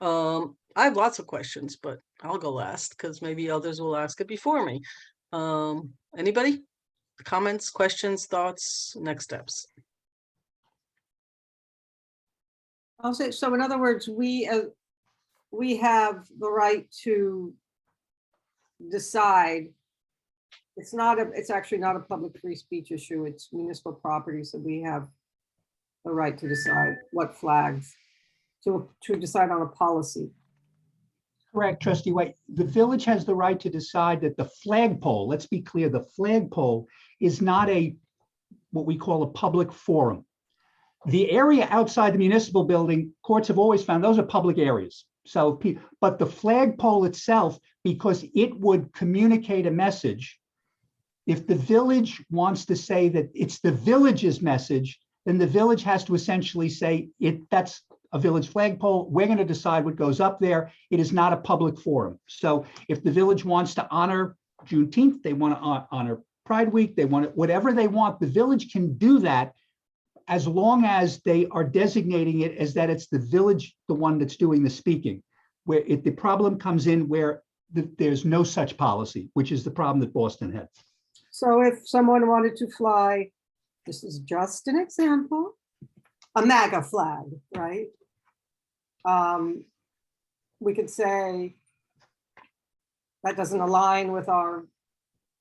I have lots of questions, but I'll go last because maybe others will ask it before me. Anybody? Comments, questions, thoughts, next steps? I'll say, so in other words, we have the right to decide. It's actually not a public free speech issue. It's municipal property. So we have the right to decide what flags, to decide on a policy. Correct, Trustee White. The village has the right to decide that the flagpole, let's be clear, the flagpole is not what we call a public forum. The area outside the municipal building, courts have always found those are public areas. So, but the flagpole itself, because it would communicate a message, if the village wants to say that it's the village's message, then the village has to essentially say that's a village flagpole. We're going to decide what goes up there. It is not a public forum. So if the village wants to honor Juneteenth, they want to honor Pride Week, they want whatever they want, the village can do that as long as they are designating it as that it's the village, the one that's doing the speaking. Where the problem comes in where there's no such policy, which is the problem that Boston had. So if someone wanted to fly, this is just an example, a MAGA flag, right? We could say that doesn't align with our,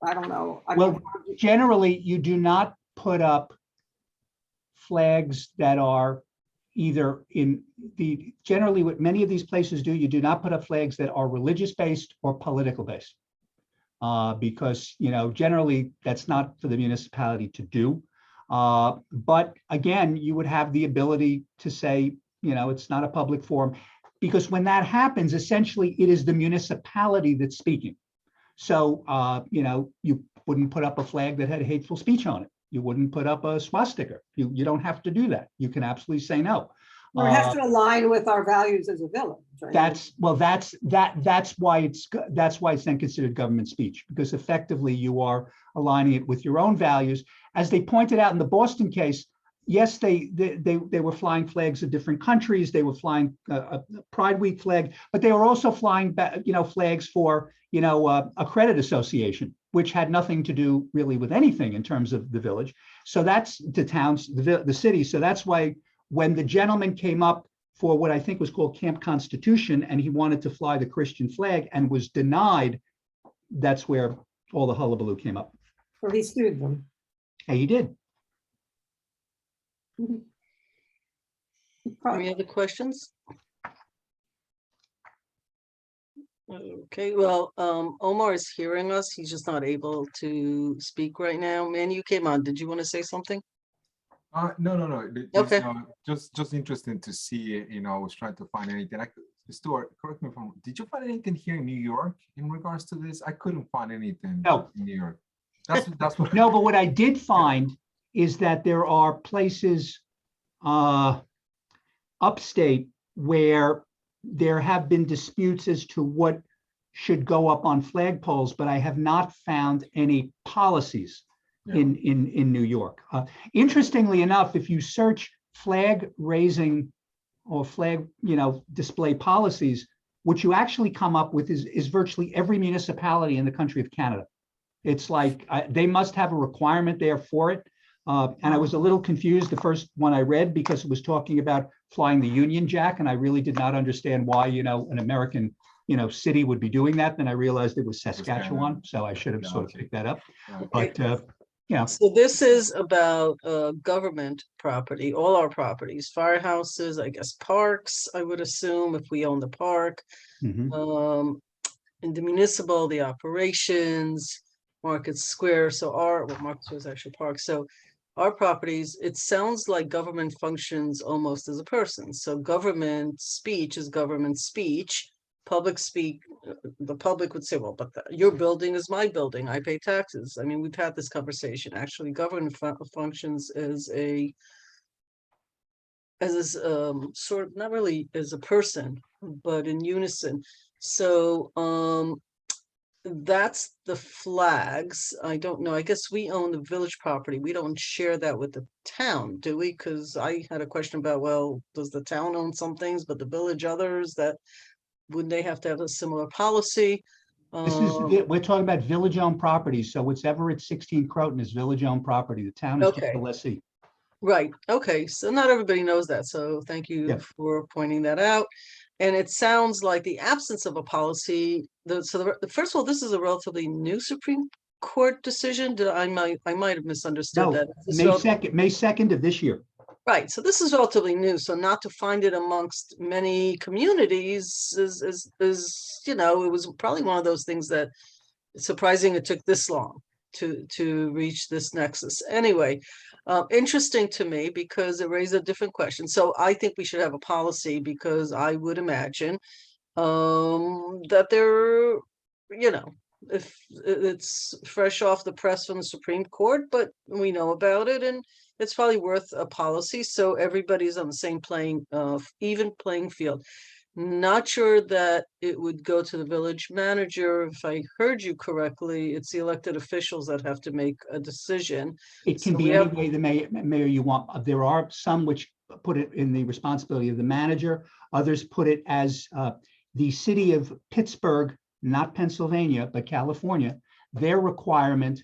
I don't know. Well, generally, you do not put up flags that are either generally what many of these places do, you do not put up flags that are religious based or political based. Because, generally that's not for the municipality to do. But again, you would have the ability to say, it's not a public forum, because when that happens, essentially it is the municipality that's speaking. So, you wouldn't put up a flag that had hateful speech on it. You wouldn't put up a swastika. You don't have to do that. You can absolutely say no. Or it has to align with our values as a village. Right? That's why it's then considered government speech, because effectively you are aligning it with your own values. As they pointed out in the Boston case, yes, they were flying flags of different countries. They were flying a Pride Week flag, but they were also flying flags for a credit association, which had nothing to do really with anything in terms of the village. So that's the towns, the city. So that's why when the gentleman came up for what I think was called Camp Constitution, and he wanted to fly the Christian flag and was denied, that's where all the hullabaloo came up. So he sued them. And he did. Any other questions? Okay, well, Omar is hearing us. He's just not able to speak right now. Man, you came on. Did you want to say something? No. Okay. Just interesting to see. I was trying to find anything. Stuart, correct me if I'm wrong. Did you find anything here in New York in regards to this? I couldn't find anything. No. In New York. That's what. No, but what I did find is that there are places upstate where there have been disputes as to what should go up on flagpoles, but I have not found any policies in New York. Interestingly enough, if you search flag raising or flag, display policies, what you actually come up with is virtually every municipality in the country of Canada. It's like they must have a requirement there for it. And I was a little confused the first one I read because it was talking about flying the Union Jack, and I really did not understand why, an American, city would be doing that. Then I realized it was Saskatchewan, so I should have sort of picked that up. But So this is about government property, all our properties, firehouses, I guess parks, I would assume, if we own the park. mhm. In the municipal, the operations, Market Square, so Market Square is actually park, so our properties, it sounds like government functions almost as a person, so government speech is government speech. Public speak, the public would say, well, but your building is my building, I pay taxes. I mean, we've had this conversation, actually government functions as sort of, not really as a person, but in unison. So that's the flags. I don't know, I guess we own the village property, we don't share that with the town, do we? Because I had a question about, well, does the town own some things but the village others? That wouldn't they have to have a similar policy? We're talking about village-owned properties, so whatever at 16 Croton is village-owned property. The town is just Okay. the lessee. Right, okay, so not everybody knows that, so thank you Yep. for pointing that out. And it sounds like the absence of a policy, first of all, this is a relatively new Supreme Court decision. I might have misunderstood No, that. May 2nd of this year. Right, so this is relatively new, so not to find it amongst many communities is it was probably one of those things that it's surprising it took this long to reach this nexus. Anyway, interesting to me because it raised a different question. So I think we should have a policy, because I would imagine that there, if it's fresh off the press from the Supreme Court, but we know about it, and it's probably worth a policy so everybody's on the same even playing field. Not sure that it would go to the village manager. If I heard you correctly, it's the elected officials that have to make a decision. It can So be we any have- way the mayor you want. There are some which put it in the responsibility of the manager. Others put it as the city of Pittsburgh, not Pennsylvania, but California. Their requirement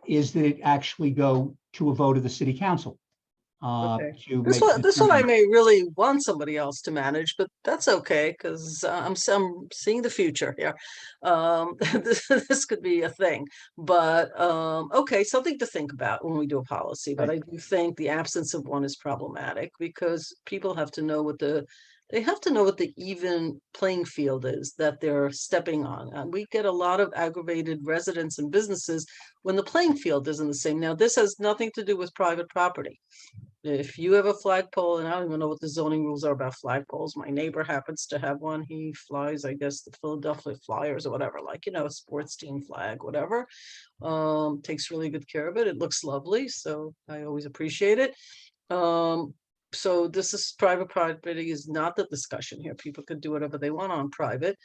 is that it actually go to a vote of the city council. Okay. To This make one I may really want somebody else to manage, but that's okay, because I'm seeing the future here. This could be a thing, but okay, something to think about when we do a policy. But I do think the absence of one is problematic, because people have to know what the even playing field is that they're stepping on. And we get a lot of aggravated residents and businesses when the playing field isn't the same. Now, this has nothing to do with private property. If you have a flagpole, and I don't even know what the zoning rules are about flagpoles, my neighbor happens to have one. He flies, I guess, the Philadelphia Flyers or whatever, like, a sports team flag, whatever. Takes really good care of it. It looks lovely, so I always appreciate it. So this is private property is not the discussion here. People could do whatever they want on private.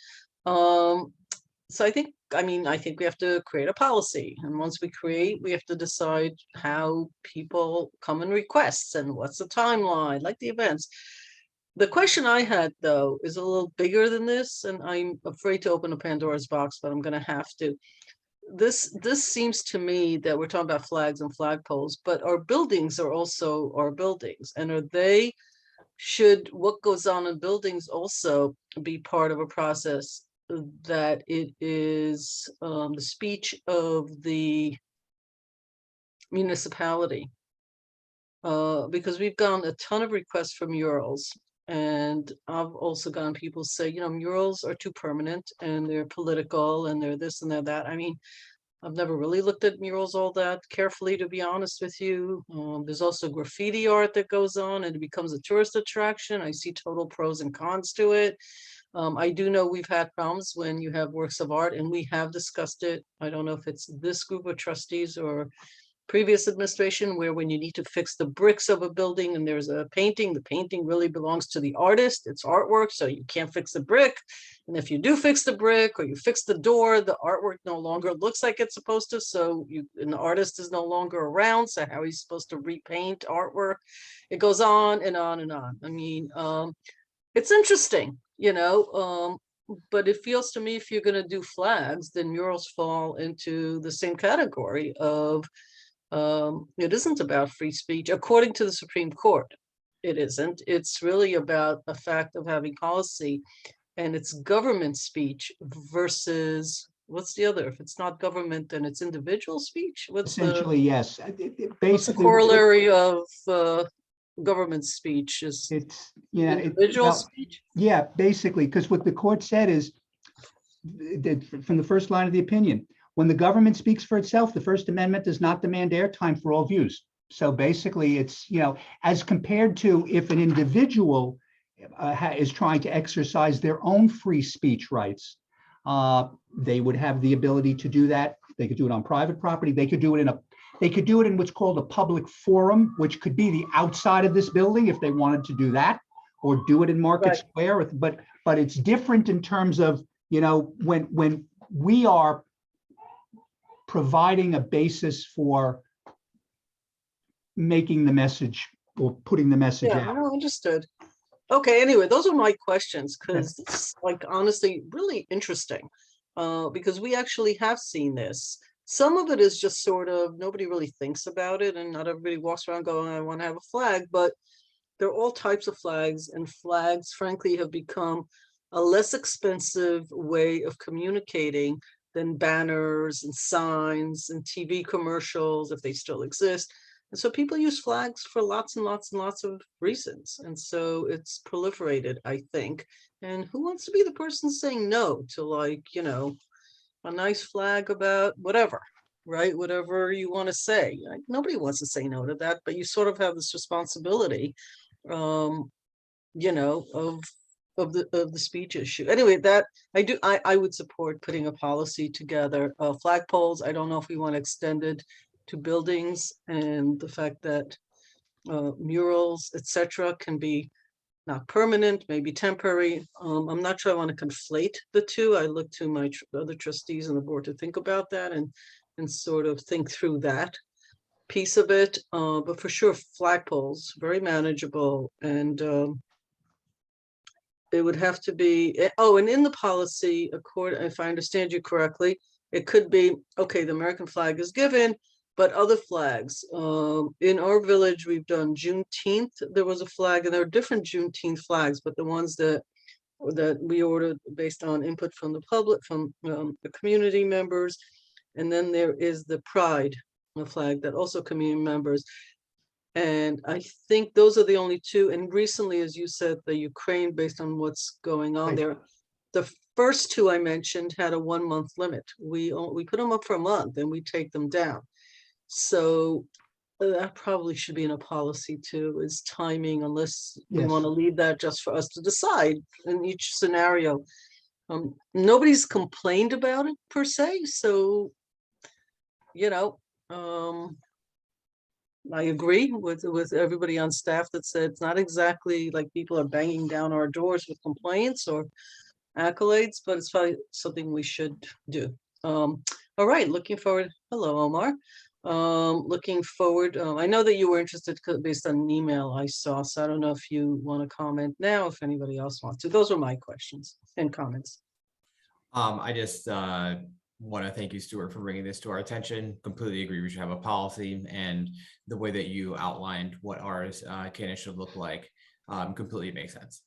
So I think we have to create a policy, and once we have to decide how people come in requests and what's the timeline, like the events. The question I had, though, is a little bigger than this, and I'm afraid to open a Pandora's box, but I'm going to have to. This seems to me that we're talking about flags and flagpoles, but our buildings are also our buildings, and should what goes on in buildings also be part of a process that it is the speech of the municipality? Because we've gotten a ton of requests for murals, and I've also gotten people say, murals are too permanent and they're political and they're this and they're that. I mean, I've never really looked at murals all that carefully, to be honest with you. There's also graffiti art that goes on and it becomes a tourist attraction. I see total pros and cons to it. I do know we've had problems when you have works of art, and we have discussed it. I don't know if it's this group of trustees or previous administration, where when you need to fix the bricks of a building and there's a painting, the painting really belongs to the artist. It's artwork, so you can't fix the brick. And if you do fix the brick or you fix the door, the artwork no longer looks like it's supposed to. So the artist is no longer around. So how are you supposed to repaint artwork? It goes on and on and on. I mean, it's interesting, But it feels to me if you're going to do flags, then murals fall into the same category of it isn't about free speech, according to the Supreme Court. It isn't. It's really about a fact of having policy, and it's government speech versus what's the other? If it's not government, then it's individual speech. Essentially, yes. What's the Basically, corollary of government speech? Is it's, yeah, individual speech? yeah, basically, because what the court said is that from the first line of the opinion, when the government speaks for itself, the First Amendment does not demand airtime for all views. So basically, it's, as compared to if an individual is trying to exercise their own free speech rights, they would have the ability to do that. They could do it on private property. They could do it in what's called a public forum, which could be the outside of this building if they wanted to do that, or do it in Market Right. Square. But it's different in terms of, when we are providing a basis for making the message or putting the message Yeah, out. no, understood. Okay, anyway, those are my questions, because it's like honestly really interesting. Because we actually have seen this. Some of it is just sort of nobody really thinks about it, and not everybody walks around going, I want to have a flag, but there are all types of flags, and flags, frankly, have become a less expensive way of communicating than banners and signs and TV commercials, if they still exist. And so people use flags for lots and lots and lots of reasons. And so it's proliferated, I think. And who wants to be the person saying no to, like, a nice flag about whatever, right? Whatever you want to say. Like, nobody wants to say no to that, but you sort of have this responsibility, of the speech issue. Anyway, that I would support putting a policy together. Flagpoles, I don't know if we want to extend it to buildings, and the fact that murals, etc., can be not permanent, maybe temporary. I'm not sure I want to conflate the two. I look to my other trustees and the board to think about that and sort of think through that piece of it. But for sure, flagpoles, very manageable, and it would have to be, and in the policy, if I understand you correctly, it could be, okay, the American flag is given, but other flags. In our village, we've done Juneteenth. There was a flag, and there are different Juneteenth flags, but the ones that we ordered based on input from the public, from the community members. And then there is the Pride flag that also community members. And I think those are the only two. And recently, as you said, the Ukraine, based on what's going on Right. there, the first two I mentioned had a 1 month limit. We put them up for a month and we take them down. So that probably should be in a policy too, is timing, unless we Yes. want to leave that just for us to decide in each scenario. Nobody's complained about it per se, so I agree with everybody on staff that said it's not exactly like people are banging down our doors with complaints or accolades, but it's probably something we should do. All right, looking forward. Hello, Omar. Looking forward. I know that you were interested based on an email I saw, so I don't know if you want to comment now, if anybody else wants to. Those are my questions and comments. I just want to thank you, Stuart, for bringing this to our attention. Completely agree. We should have a policy, and the way that you outlined what ours can and should look like completely makes sense.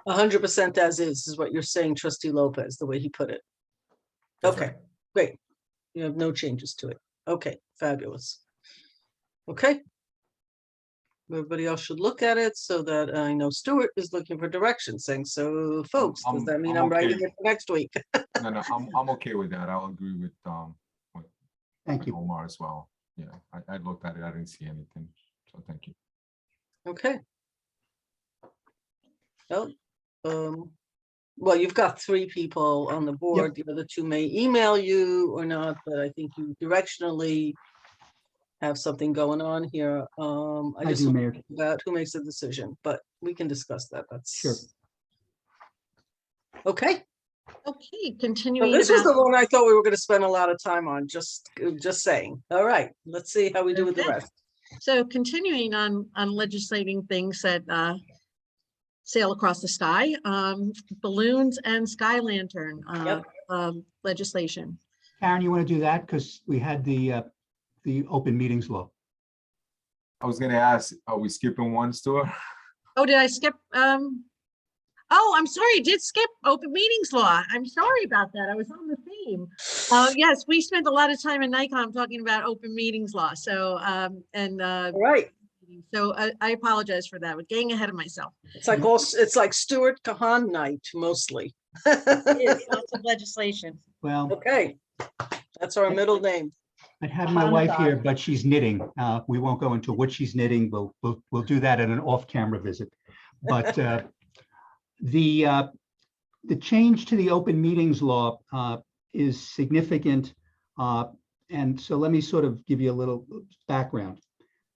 100% as is what you're saying, Trustee Lopez, the way he put it. That's Okay, right. great. You have no changes to it. Okay, fabulous. Okay. Everybody else should look at it so that I know Stuart is looking for direction, saying, so folks, does that mean I'm writing okay. it for next week? No, I'm okay with that. I'll agree with Thank you. Omar as well. Yeah, I looked at it. I didn't see anything. So thank you. Okay. Well, you've got 3 people on the board. The other 2 may email you or not, but I think you directionally have something going on here. I just do, Mayor. about who makes the decision, but we can discuss that. That's Sure. Okay. Okay, So continuing this was the about, one I thought we were going to spend a lot of time on. Just saying. All right, let's see how we do with the Okay. rest. so continuing on legislating things that sail across the sky, balloons and sky lantern legislation. Karen, you want to do that? Because we had the open meetings law. I was gonna ask, are we skipping one, Stuart? Oh, did I skip? Oh, I'm sorry, I did skip open meetings law. I'm sorry about that. I was on the theme. Yes, we spent a lot of time in NICOM talking about open meetings law. So, Right. so I apologize for that. We're getting ahead of myself. It's like Stuart Kahan night mostly. It's lots of legislation. Well, Okay, that's our middle name. I'd have my wife here, but she's knitting. We won't go into what she's knitting. We'll do that at an off-camera visit. But the change to the open meetings law is significant. And so let me sort of give you a little background.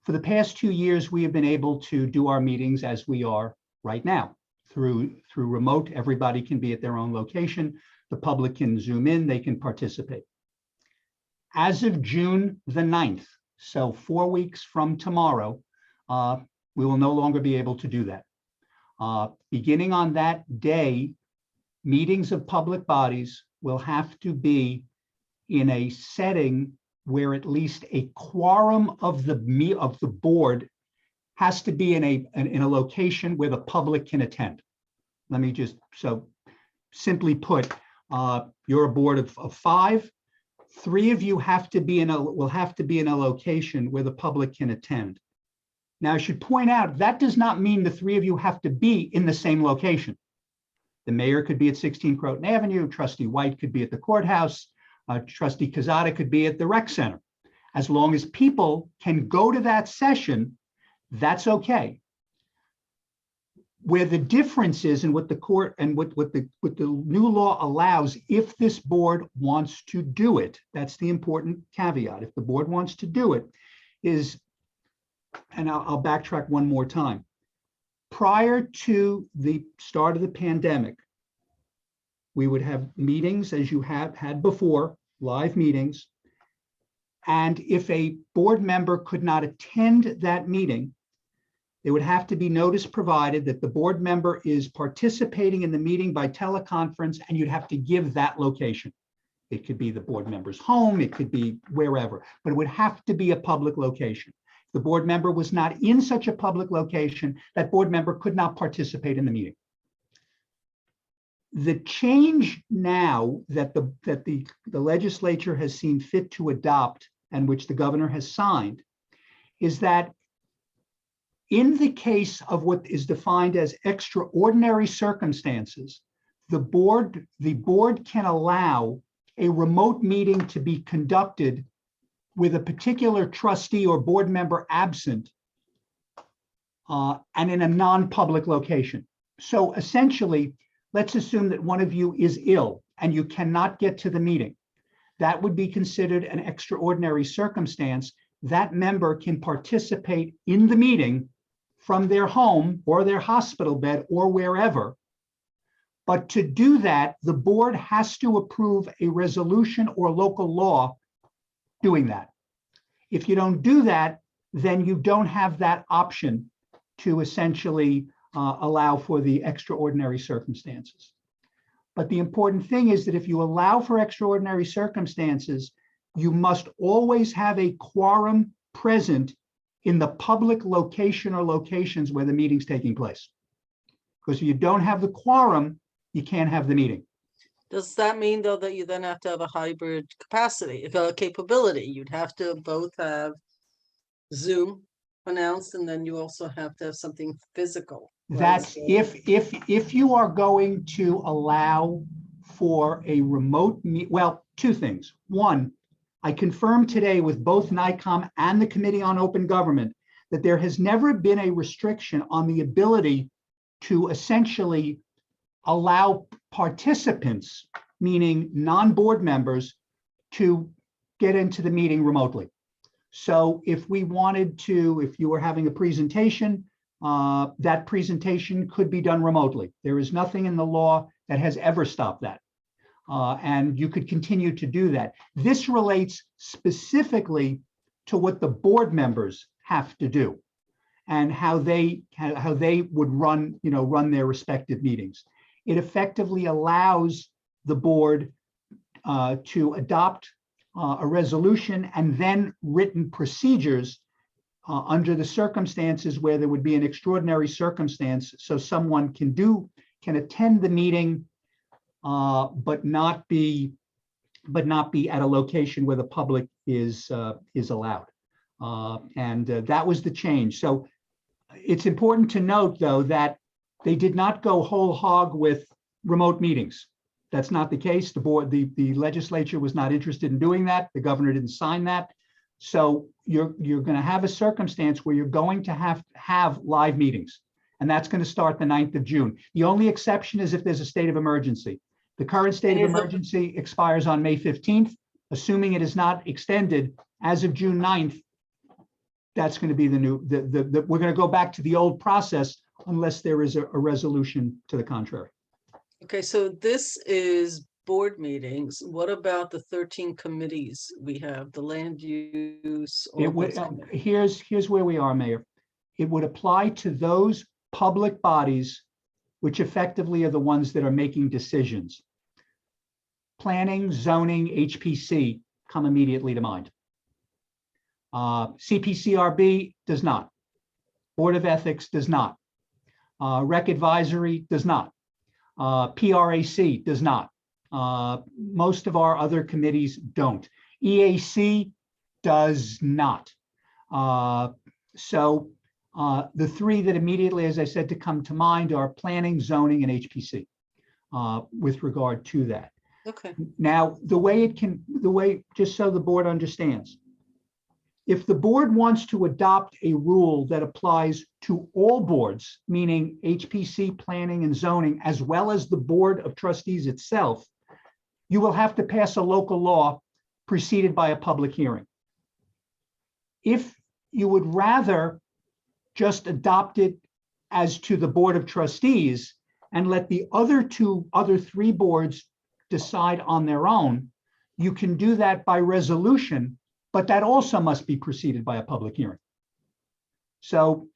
For the past 2 years, we have been able to do our meetings as we are right now through remote. Everybody can be at their own location. The public can zoom in, they can participate. As of June the 9th, so 4 weeks from tomorrow, we will no longer be able to do that. Beginning on that day, meetings of public bodies will have to be in a setting where at least a quorum of the board has to be in a location where the public can attend. Let me just, so simply put, you're a board of 5. 3 of you will have to be in a location where the public can attend. Now, I should point out that does not mean the 3 of you have to be in the same location. The mayor could be at 16 Croton Avenue, Trustee White could be at the courthouse, Trustee Kazada could be at the rec center. As long as people can go to that session, that's okay. Where the difference is in what the court and what the new law allows, if this board wants to do it, that's the important caveat. If the board wants to do it, is, and I'll backtrack one more time. Prior to the start of the pandemic, we would have meetings as you have had before, live meetings. And if a board member could not attend that meeting, there would have to be notice provided that the board member is participating in the meeting by teleconference, and you'd have to give that location. It could be the board member's home, it could be wherever, but it would have to be a public location. If the board member was not in such a public location, that board member could not participate in the meeting. The change now that the legislature has seen fit to adopt, and which the governor has signed, is that in the case of what is defined as extraordinary circumstances, the board can allow a remote meeting to be conducted with a particular trustee or board member absent and in a non-public location. So essentially, let's assume that one of you is ill and you cannot get to the meeting. That would be considered an extraordinary circumstance. That member can participate in the meeting from their home or their hospital bed or wherever. But to do that, the board has to approve a resolution or local law doing that. If you don't do that, then you don't have that option to essentially allow for the extraordinary circumstances. But the important thing is that if you allow for extraordinary circumstances, you must always have a quorum present in the public location or locations where the meeting's taking place. Because if you don't have the quorum, you can't have the meeting. Does that mean though that you then have to have a hybrid capability? You'd have to both have Zoom announced, and then you also have to have something physical. Right? That's if you are going to allow for a remote well, 2 things. One, I confirmed today with both NICOM and the Committee on Open Government that there has never been a restriction on the ability to essentially allow participants, meaning non-board members, to get into the meeting remotely. So if we wanted to, if you were having a presentation, that presentation could be done remotely. There is nothing in the law that has ever stopped that. And you could continue to do that. This relates specifically to what the board members have to do. and how they would run, run their respective meetings. It effectively allows the board to adopt a resolution and then written procedures under the circumstances where there would be an extraordinary circumstance, so someone can attend the meeting, but not be at a location where the public is allowed. And that was the change. So it's important to note, though, that they did not go whole hog with remote meetings. That's not the case. The legislature was not interested in doing that. The governor didn't sign that. So you're going to have a circumstance where you're going to have live meetings, and that's going to start the 9th of June. The only exception is if there's a state of emergency. The current state of emergency expires on May 15th. Assuming it is not extended as of June 9th, that's going to be the new, we're going to go back to the old process unless there is a resolution to the contrary. Okay, so this is board meetings. What about the 13 committees we have, the land use? all It would, those committees? here's where we are, Mayor. It would apply to those public bodies which effectively are the ones that are making decisions. Planning, zoning, HPC come immediately to mind. CPCRB does not. Board of Ethics does not. Rec Advisory does not. PRAC does not. Most of our other committees don't. EAC does not. So the three that immediately, as I said, to come to mind are planning, zoning, and HPC with regard to that. Okay, Now, just so the board understands, if the board wants to adopt a rule that applies to all boards, meaning HPC, planning, and zoning, as well as the Board of Trustees itself, you will have to pass a local law preceded by a public hearing. If you would rather just adopt it as to the Board of Trustees and let the other three boards decide on their own, you can do that by resolution, but that also must be preceded by a public hearing. So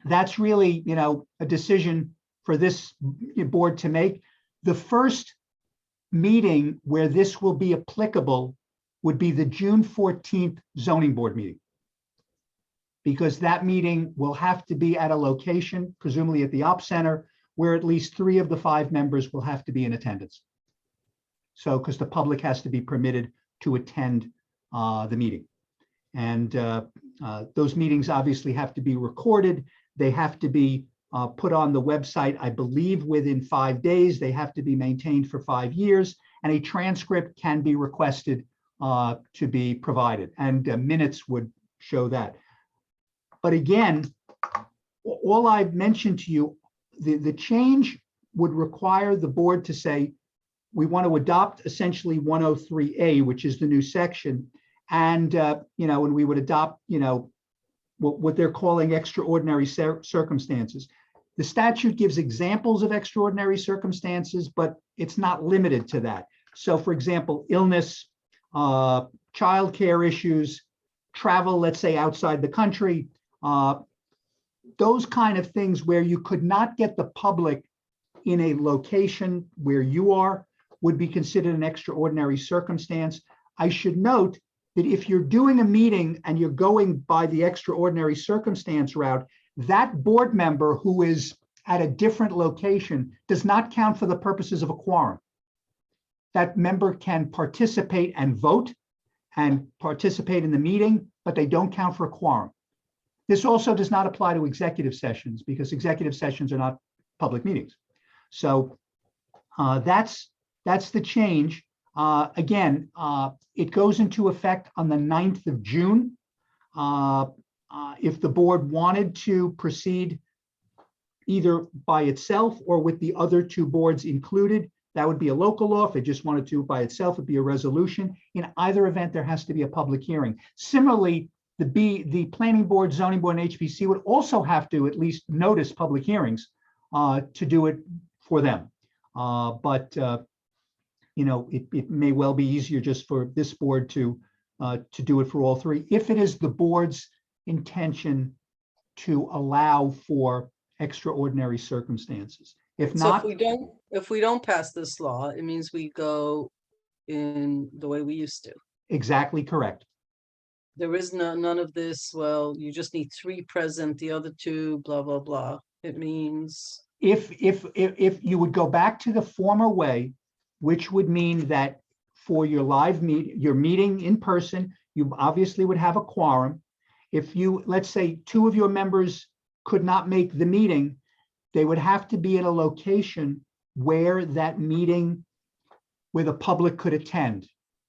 that's really, a decision for this board to make. The first meeting where this will be applicable would be the June 14th zoning board meeting, because that meeting will have to be at a location, presumably at the Op Center, where at least 3 of the 5 members will have to be in attendance. So, because the public has to be permitted to attend the meeting. And those meetings obviously have to be recorded. They have to be put on the website, I believe, within 5 days. They have to be maintained for 5 years, and a transcript can be requested to be provided, and minutes would show that. But again, all I've mentioned to you, the change would require the board to say, we want to adopt essentially 103A, which is the new section. And, and we would adopt, what they're calling extraordinary circumstances. The statute gives examples of extraordinary circumstances, but it's not limited to that. So for example, illness, childcare issues, travel, let's say outside the country, those kind of things where you could not get the public in a location where you are would be considered an extraordinary circumstance. I should note that if you're doing a meeting and you're going by the extraordinary circumstance route, that board member who is at a different location does not count for the purposes of a quorum. That member can participate and vote and participate in the meeting, but they don't count for a quorum. This also does not apply to executive sessions because executive sessions are not public meetings. So that's the change. Again, it goes into effect on the 9th of June. If the board wanted to proceed either by itself or with the other 2 boards included, that would be a local law. If it just wanted to by itself, it'd be a resolution. In either event, there has to be a public hearing. Similarly, the planning board, zoning board, and HPC would also have to at least notice public hearings to do it for them. It may well be easier just for this board to do it for all 3, if it is the board's intention to allow for extraordinary circumstances. If So not, if we don't pass this law, it means we go in the way we used to. exactly correct. There is none of this, well, you just need 3 present, the other 2, blah, blah, blah. It means, If you would go back to the former way, which would mean that for your your meeting in person, you obviously would have a quorum. If you, let's say 2 of your members could not make the meeting, they would have to be in a location where that meeting, where the public could attend.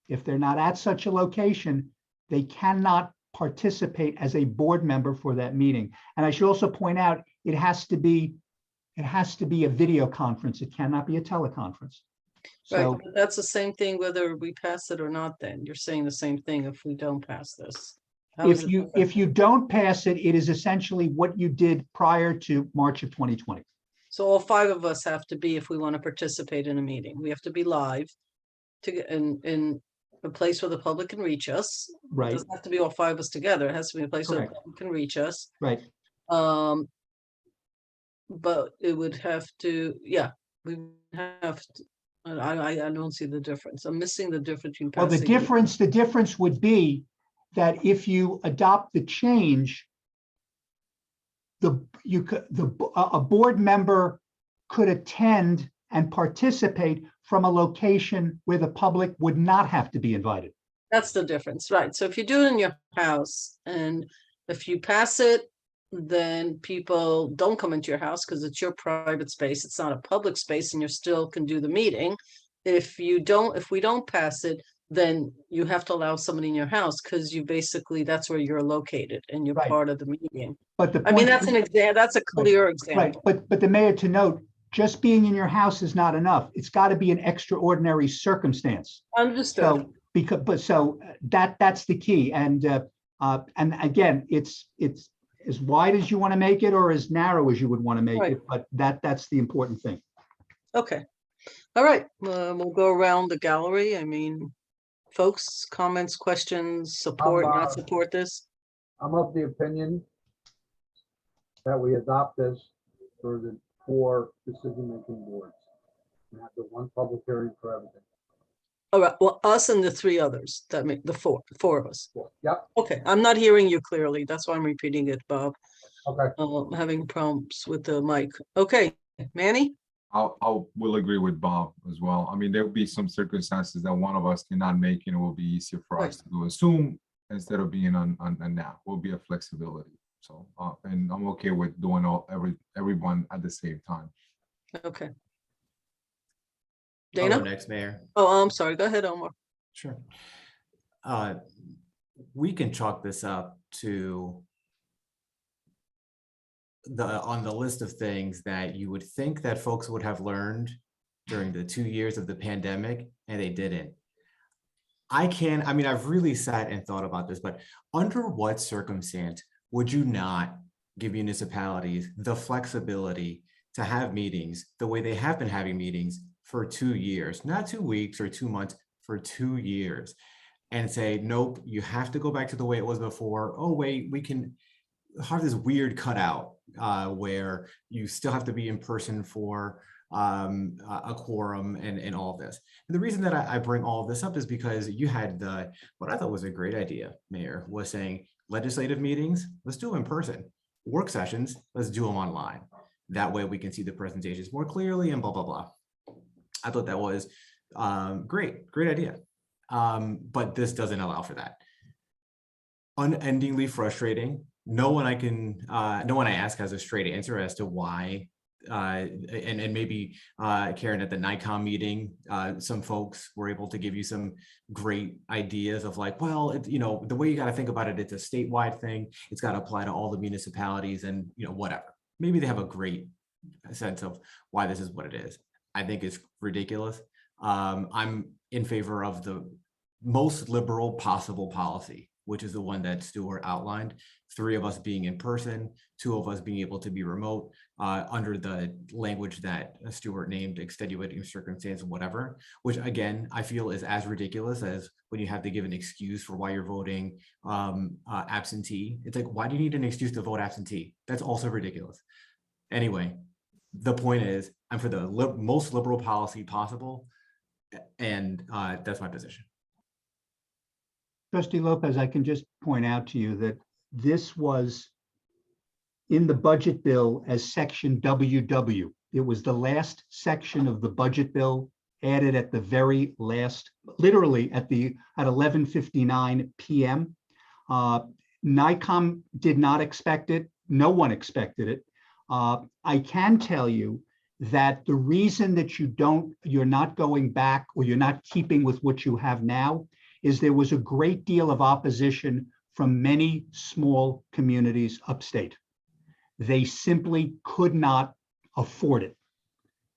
If they're not at such a location, they cannot participate as a board member for that meeting. And I should also point out, it has to be a video conference. It cannot be a teleconference. right, So but that's the same thing whether we pass it or not then. You're saying the same thing if we don't pass this. How is it different? if you don't pass it, it is essentially what you did prior to March of 2020. So all 5 of us have to be, if we want to participate in a meeting, we have to be live to get in a place where the public can reach us. It Right, doesn't have to be all 5 of us together. It has to be a place where the Correct. public can reach us. right. But it would have to, yeah, we would have to, I don't see the difference. I'm missing the difference between Well, the passing. difference would be that if you adopt the change, a board member could attend and participate from a location where the public would not have to be invited. That's the difference, right? So if you do it in your house and if you pass it, then people don't come into your house because it's your private space. It's not a public space and you still can do the meeting. If we don't pass it, then you have to allow somebody in your house because you basically, that's where you're located and you're Right. part of the meeting. But the I mean, point- that's an example, that's a clear Right, example. but the mayor, to note, just being in your house is not enough. It's got to be an extraordinary circumstance. Understood. So that's the key. And again, it's as wide as you want to make it or as narrow as you would want to make Right. it, but that's the important thing. Okay. All right, we'll go around the gallery. I mean, folks, comments, questions, support, not support this? I'm of the opinion that we adopt this for the 4 decision-making boards. And have the 1 public hearing for everything. All right, well, us and the 3 others, that make the four of us. Yep, Okay, I'm not hearing you clearly. That's why I'm repeating it, Bob. okay. Having problems with the mic. Okay, Manny? Will agree with Bob as well. I mean, there will be some circumstances that one of us cannot make, and it will be easier for us to do a Zoom instead of being on now. Will be a flexibility. So, and I'm okay with doing everyone at the same time. Okay. I'll go Dana? next, Mayor. Oh, I'm sorry. Go ahead, Omar. Sure. We can chalk this up to on the list of things that you would think that folks would have learned during the 2 years of the pandemic, and they didn't. I mean, I've really sat and thought about this, but under what circumstance would you not give municipalities the flexibility to have meetings the way they have been having meetings for 2 years, not 2 weeks or 2 months, for 2 years, and say, nope, you have to go back to the way it was before. Oh, wait, we can have this weird cutout where you still have to be in person for a quorum and all of this. And the reason that I bring all of this up is because you had what I thought was a great idea, Mayor, was saying legislative meetings, let's do them in person. Work sessions, let's do them online. That way we can see the presentations more clearly and blah, blah, blah. I thought that was great idea. But this doesn't allow for that. Unendingly frustrating. No one I ask has a straight answer as to why. And maybe Karen, at the NICOM meeting, some folks were able to give you some great ideas of like, well, the way you got to think about it, it's a statewide thing. It's got to apply to all the municipalities and whatever. Maybe they have a great sense of why this is what it is. I think it's ridiculous. I'm in favor of the most liberal possible policy, which is the one that Stuart outlined, 3 of us being in person, 2 of us being able to be remote, under the language that Stuart named, extenuating circumstance, whatever, which again, I feel is as ridiculous as when you have to give an excuse for why you're voting absentee. It's like, why do you need an excuse to vote absentee? That's also ridiculous. Anyway, the point is, I'm for the most liberal policy possible, and that's my position. Trustee Lopez, I can just point out to you that this was in the budget bill as section WW. It was the last section of the budget bill added at the very last, literally at 11:59 p.m. NICOM did not expect it. No one expected it. I can tell you that the reason that you're not going back, or you're not keeping with what you have now, is there was a great deal of opposition from many small communities upstate. They simply could not afford it.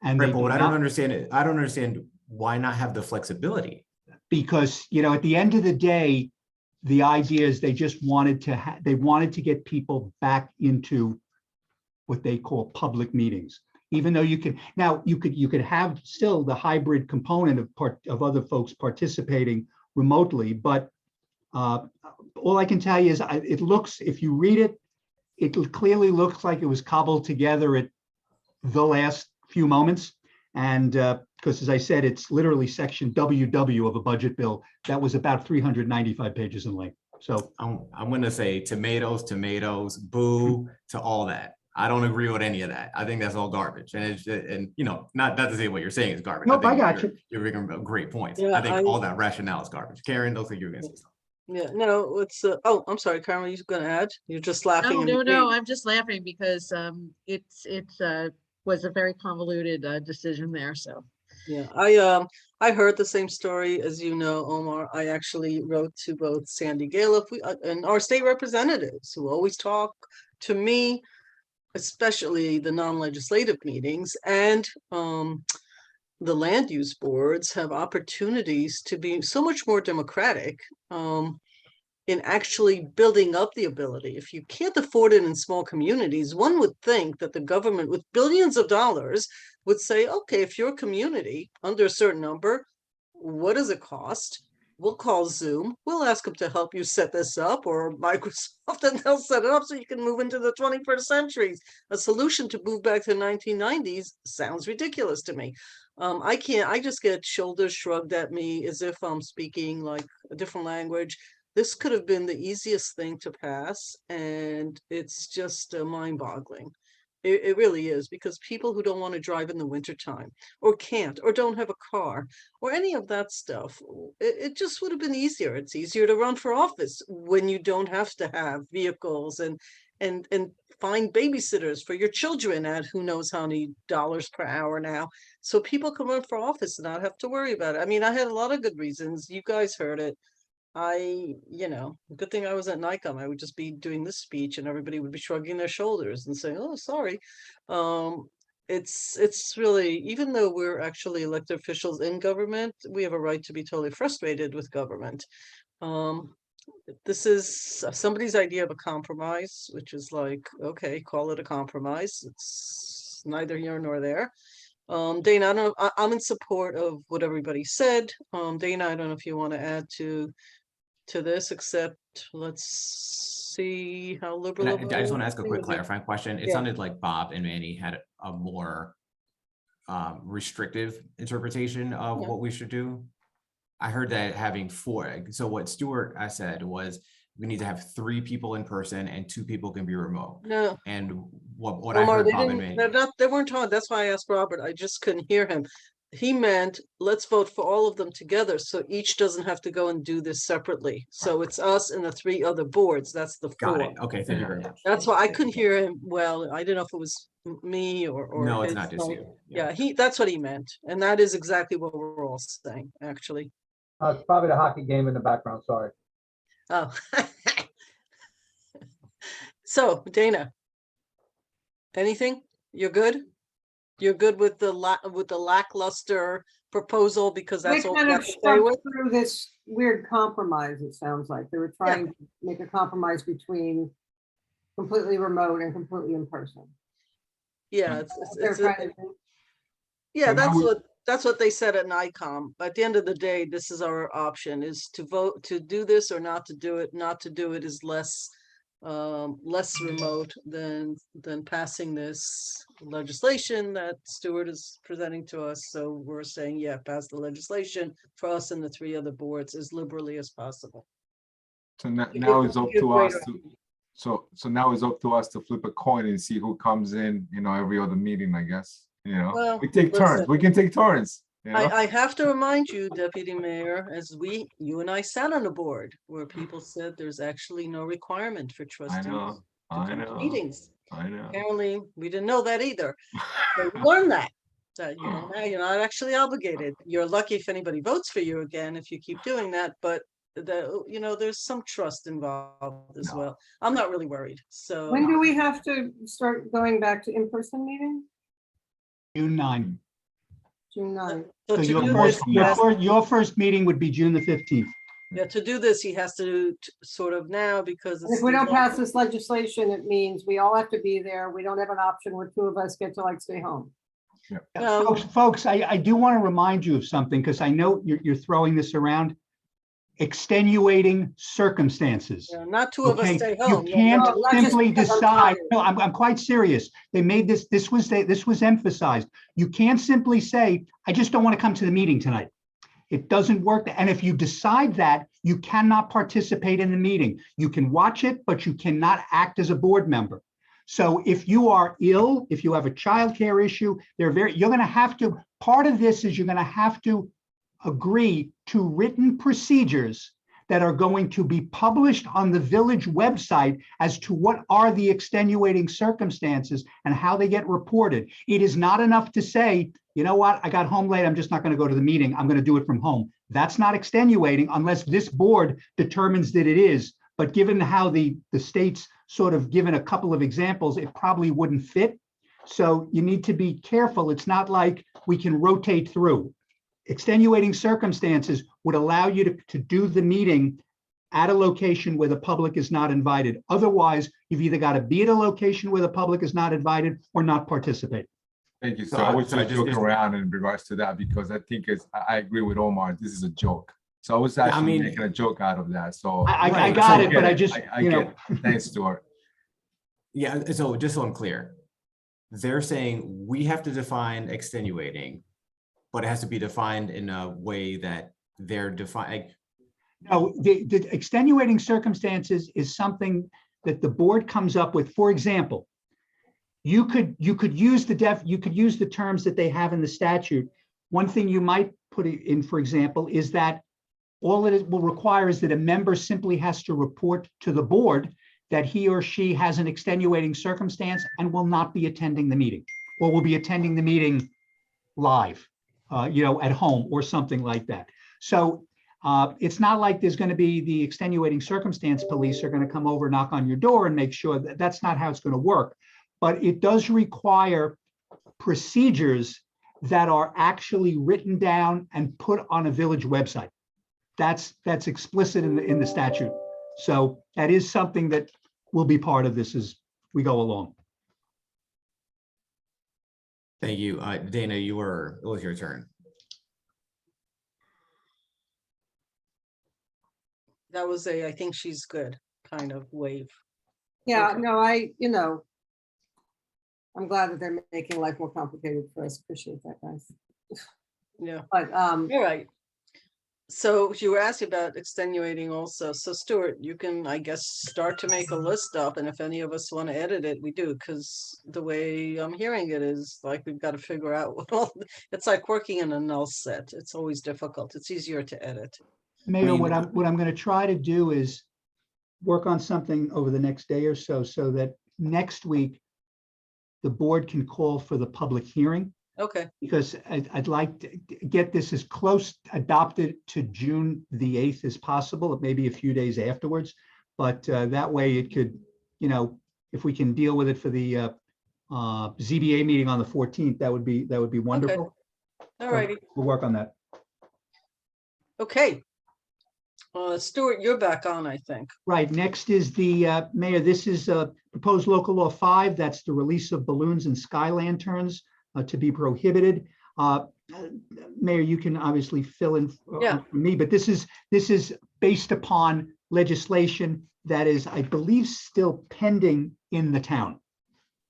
And Right, but what I don't understand why not have the flexibility? Because, at the end of the day, the idea is they just wanted to get people back into what they call public meetings. Even though you could have still the hybrid component of other folks participating remotely, but all I can tell you is it looks, if you read it, it clearly looks like it was cobbled together at the last few moments. And because, as I said, it's literally section WW of a budget bill that was about 395 pages in length. So I'm going to say tomatoes, boo to all that. I don't agree with any of that. I think that's all garbage. And not to say what you're saying is garbage. Nope, I got you. You're making great points. Yeah, I think all that rationale is garbage. Karen, don't think you're going to say something. Yeah, no, it's, oh, I'm sorry, Karen, you're gonna add? You're just laughing. No, and no, no, agreeing. I'm just laughing because it's was a very convoluted decision there, so. Yeah, I heard the same story as you know, Omar. I actually wrote to both Sandy Gale and our state representatives who always talk to me, especially the non-legislative meetings, and the land use boards have opportunities to be so much more democratic in actually building up the ability. If you can't afford it in small communities, one would think that the government with billions of dollars would say, okay, if your community under a certain number, what does it cost? We'll call Zoom. We'll ask them to help you set this up, or Microsoft, and they'll set it up so you can move into the 21st century. A solution to move back to the 1990s sounds ridiculous to me. I just get shoulders shrugged at me as if I'm speaking like a different language. This could have been the easiest thing to pass, and it's just mind-boggling. It really is, because people who don't want to drive in the wintertime, or can't, or don't have a car, or any of that stuff, it just would have been easier. It's easier to run for office when you don't have to have vehicles and find babysitters for your children at who knows how many dollars per hour now. So people can run for office and not have to worry about it. I mean, I had a lot of good reasons. You guys heard it. Good thing I was at NICOM. I would just be doing this speech and everybody would be shrugging their shoulders and saying, oh, sorry. It's really, even though we're actually elected officials in government, we have a right to be totally frustrated with government. This is somebody's idea of a compromise, which is like, okay, call it a compromise. It's neither here nor there. Dana, I don't know, I'm in support of what everybody said. Dana, I don't know if you want to add to this, except let's see how liberal. I just want to ask a quick clarifying question. It sounded like Bob and Manny had a more restrictive interpretation of what we should do. I heard that having 4. So what Stuart I said was we need to have 3 people in person and 2 people can be remote. No. And what Omar, I heard Bob and Manny. they weren't talking. That's why I asked Robert. I just couldn't hear him. He meant let's vote for all of them together, so each doesn't have to go and do this separately. So it's us and the 3 other boards. That's the 4. Got it. Okay, thank you very much. That's why I couldn't hear him well. I didn't know if it was me or no, it's his, not just you. Yeah, that's what he meant, and that is exactly what we're all saying, actually. It's probably the hockey game in the background. Sorry. Oh, so Dana, anything? You're good. You're good with the lackluster proposal because They that's all we kind have of to play with. shoved through this weird compromise, it sounds like. They were trying to make a compromise between completely remote and completely in person. Yeah, They're trying to do. yeah, So now that's what they said at NICOM. At the end of the day, this is our option, is to vote to do this or not to do it. Not to do it is less remote than passing this legislation that Stuart is presenting to us. So we're saying, yeah, pass the legislation for us and the 3 other boards as liberally as possible. So now it's up Give to us greater- to, so now it's up to us to flip a coin and see who comes in, every other meeting, I guess, Well, we take turns, listen. we can take turns, I have to remind you, Deputy Mayor, as you and I sat on a board where people said there's actually no requirement for I trustees know, to I come to know, meetings. I know. Apparently, we didn't know that either. So we learned that you're not actually obligated. You're lucky if anybody votes for you again, if you keep doing that, but there's some trust involved as well. I'm not really worried. So When do we have to start going back to in-person meetings? June 9. June 9th. so So to your do first, this, he has- your first meeting would be June the 15th. yeah, to do this, he has to do sort of now because And it's if we the don't law. pass this legislation, it means we all have to be there. We don't have an option where 2 of us get to stay home. Well- Folks, I do want to remind you of something because I know you're throwing this around. Extenuating circumstances. Yeah, not 2 of us Okay, stay you home. can't No, not just simply because I'm decide. tired. No, I'm quite serious. They made this was emphasized. You can't simply say, I just don't want to come to the meeting tonight. It doesn't work. And if you decide that, you cannot participate in the meeting. You can watch it, but you cannot act as a board member. So if you are ill, if you have a childcare issue, you're going to have to, part of this is you're going to have to agree to written procedures that are going to be published on the village website as to what are the extenuating circumstances and how they get reported. It is not enough to say, you know what, I got home late, I'm just not going to go to the meeting, I'm going to do it from home. That's not extenuating unless this board determines that it is. But given how the state's sort of given a couple of examples, it probably wouldn't fit. So you need to be careful. It's not like we can rotate through. Extenuating circumstances would allow you to do the meeting at a location where the public is not invited. Otherwise, you've either got to be at a location where the public is not invited or not participate. Thank you. So So I I- was so I just just- joking around in regards to that because I think I agree with Omar. This is a joke. So I was I actually mean- making a joke out of that. So I Right, got so it, but I get just, I get it. Thanks, Stuart. Yeah, so just so I'm clear, they're saying we have to define extenuating, but it has to be defined in a way that they're defining. no, the extenuating circumstances is something that the board comes up with. For example, you could use the terms that they have in the statute. One thing you might put in, for example, is that all it will require is that a member simply has to report to the board that he or she has an extenuating circumstance and will not be attending the meeting, or will be attending the meeting live, at home or something like that. So it's not like there's going to be the extenuating circumstance police are going to come over, knock on your door and make sure that that's not how it's going to work. But it does require procedures that are actually written down and put on a village website. That's explicit in the statute. So that is something that will be part of this as we go along. Thank you. Dana, it was your turn. That was I think she's good kind of wave. Yeah, Okay. no, I'm glad that they're making life more complicated for us. Appreciate that, guys. Yeah. But All right. So you were asking about extenuating also. So Stuart, you can, I guess, start to make a list up, and if any of us want to edit it, we do, because the way I'm hearing it is like we've got to figure out it's like working in a null set. It's always difficult. It's easier to edit. Mayor, mean, what I'm going to try to do is work on something over the next day or so that next week the board can call for the public hearing. Okay. Because I'd like to get this as close adopted to June the 8th as possible, maybe a few days afterwards. But that way it could, if we can deal with it for the ZBA meeting on the 14th, that would be wonderful. All So righty. we'll work on that. Okay. Stuart, you're back on, I think. Right, next is the, Mayor, this is proposed local law 5. That's the release of balloons and sky lanterns to be prohibited. Mayor, you can obviously fill in for me, but this is based upon legislation that is, I believe, still pending in the town.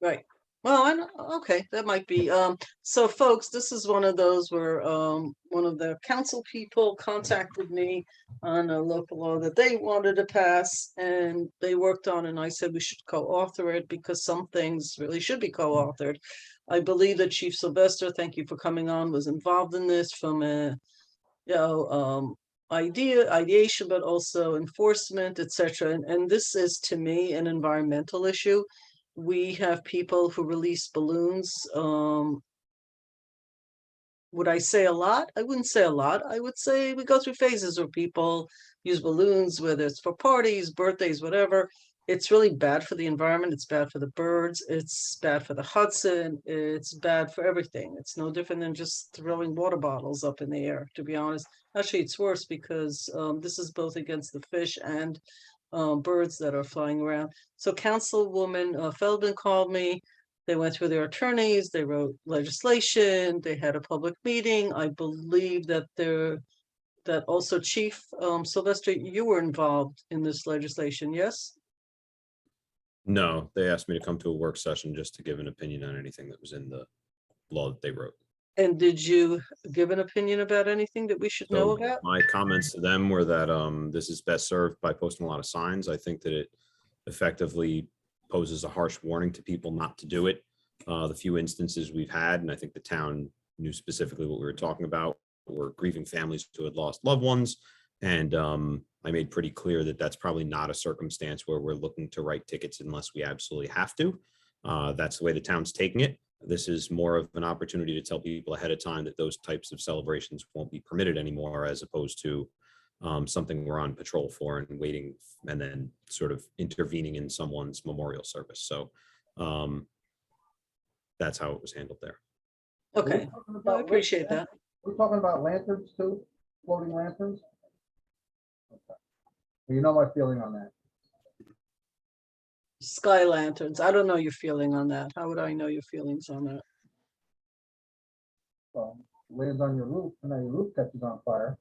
Right. Well, okay, that might be. So folks, this is one of those where one of the council people contacted me on a local law that they wanted to pass, and they worked on, and I said we should co-author it because some things really should be co-authored. I believe that Chief Sylvester, thank you for coming on, was involved in this from a, ideation, but also enforcement, etc. And this is, to me, an environmental issue. We have people who release balloons. Would I say a lot? I wouldn't say a lot. I would say we go through phases where people use balloons, whether it's for parties, birthdays, whatever. It's really bad for the environment. It's bad for the birds. It's bad for the Hudson. It's bad for everything. It's no different than just throwing water bottles up in the air, to be honest. Actually, it's worse because this is both against the fish and birds that are flying around. So Councilwoman Feldman called me. They went through their attorneys, they wrote legislation, they had a public meeting. I believe that that also Chief Sylvester, you were involved in this legislation, yes? No, they asked me to come to a work session just to give an opinion on anything that was in the law that they wrote. And did you give an opinion about anything that we should know So about? my comments to them were that this is best served by posting a lot of signs. I think that it effectively poses a harsh warning to people not to do it. The few instances we've had, and I think the town knew specifically what we were talking about, were grieving families who had lost loved ones. And I made pretty clear that that's probably not a circumstance where we're looking to write tickets unless we absolutely have to. That's the way the town's taking it. This is more of an opportunity to tell people ahead of time that those types of celebrations won't be permitted anymore, as opposed to something we're on patrol for and waiting and then sort of intervening in someone's memorial service. So that's how it was handled there. Okay, I appreciate that. We're talking about lanterns too, floating lanterns? Okay. You know my feeling on that. Sky lanterns. I don't know your feeling on that. How would I know your feelings on that? Well, lands on your roof, and now your roof catches on fire.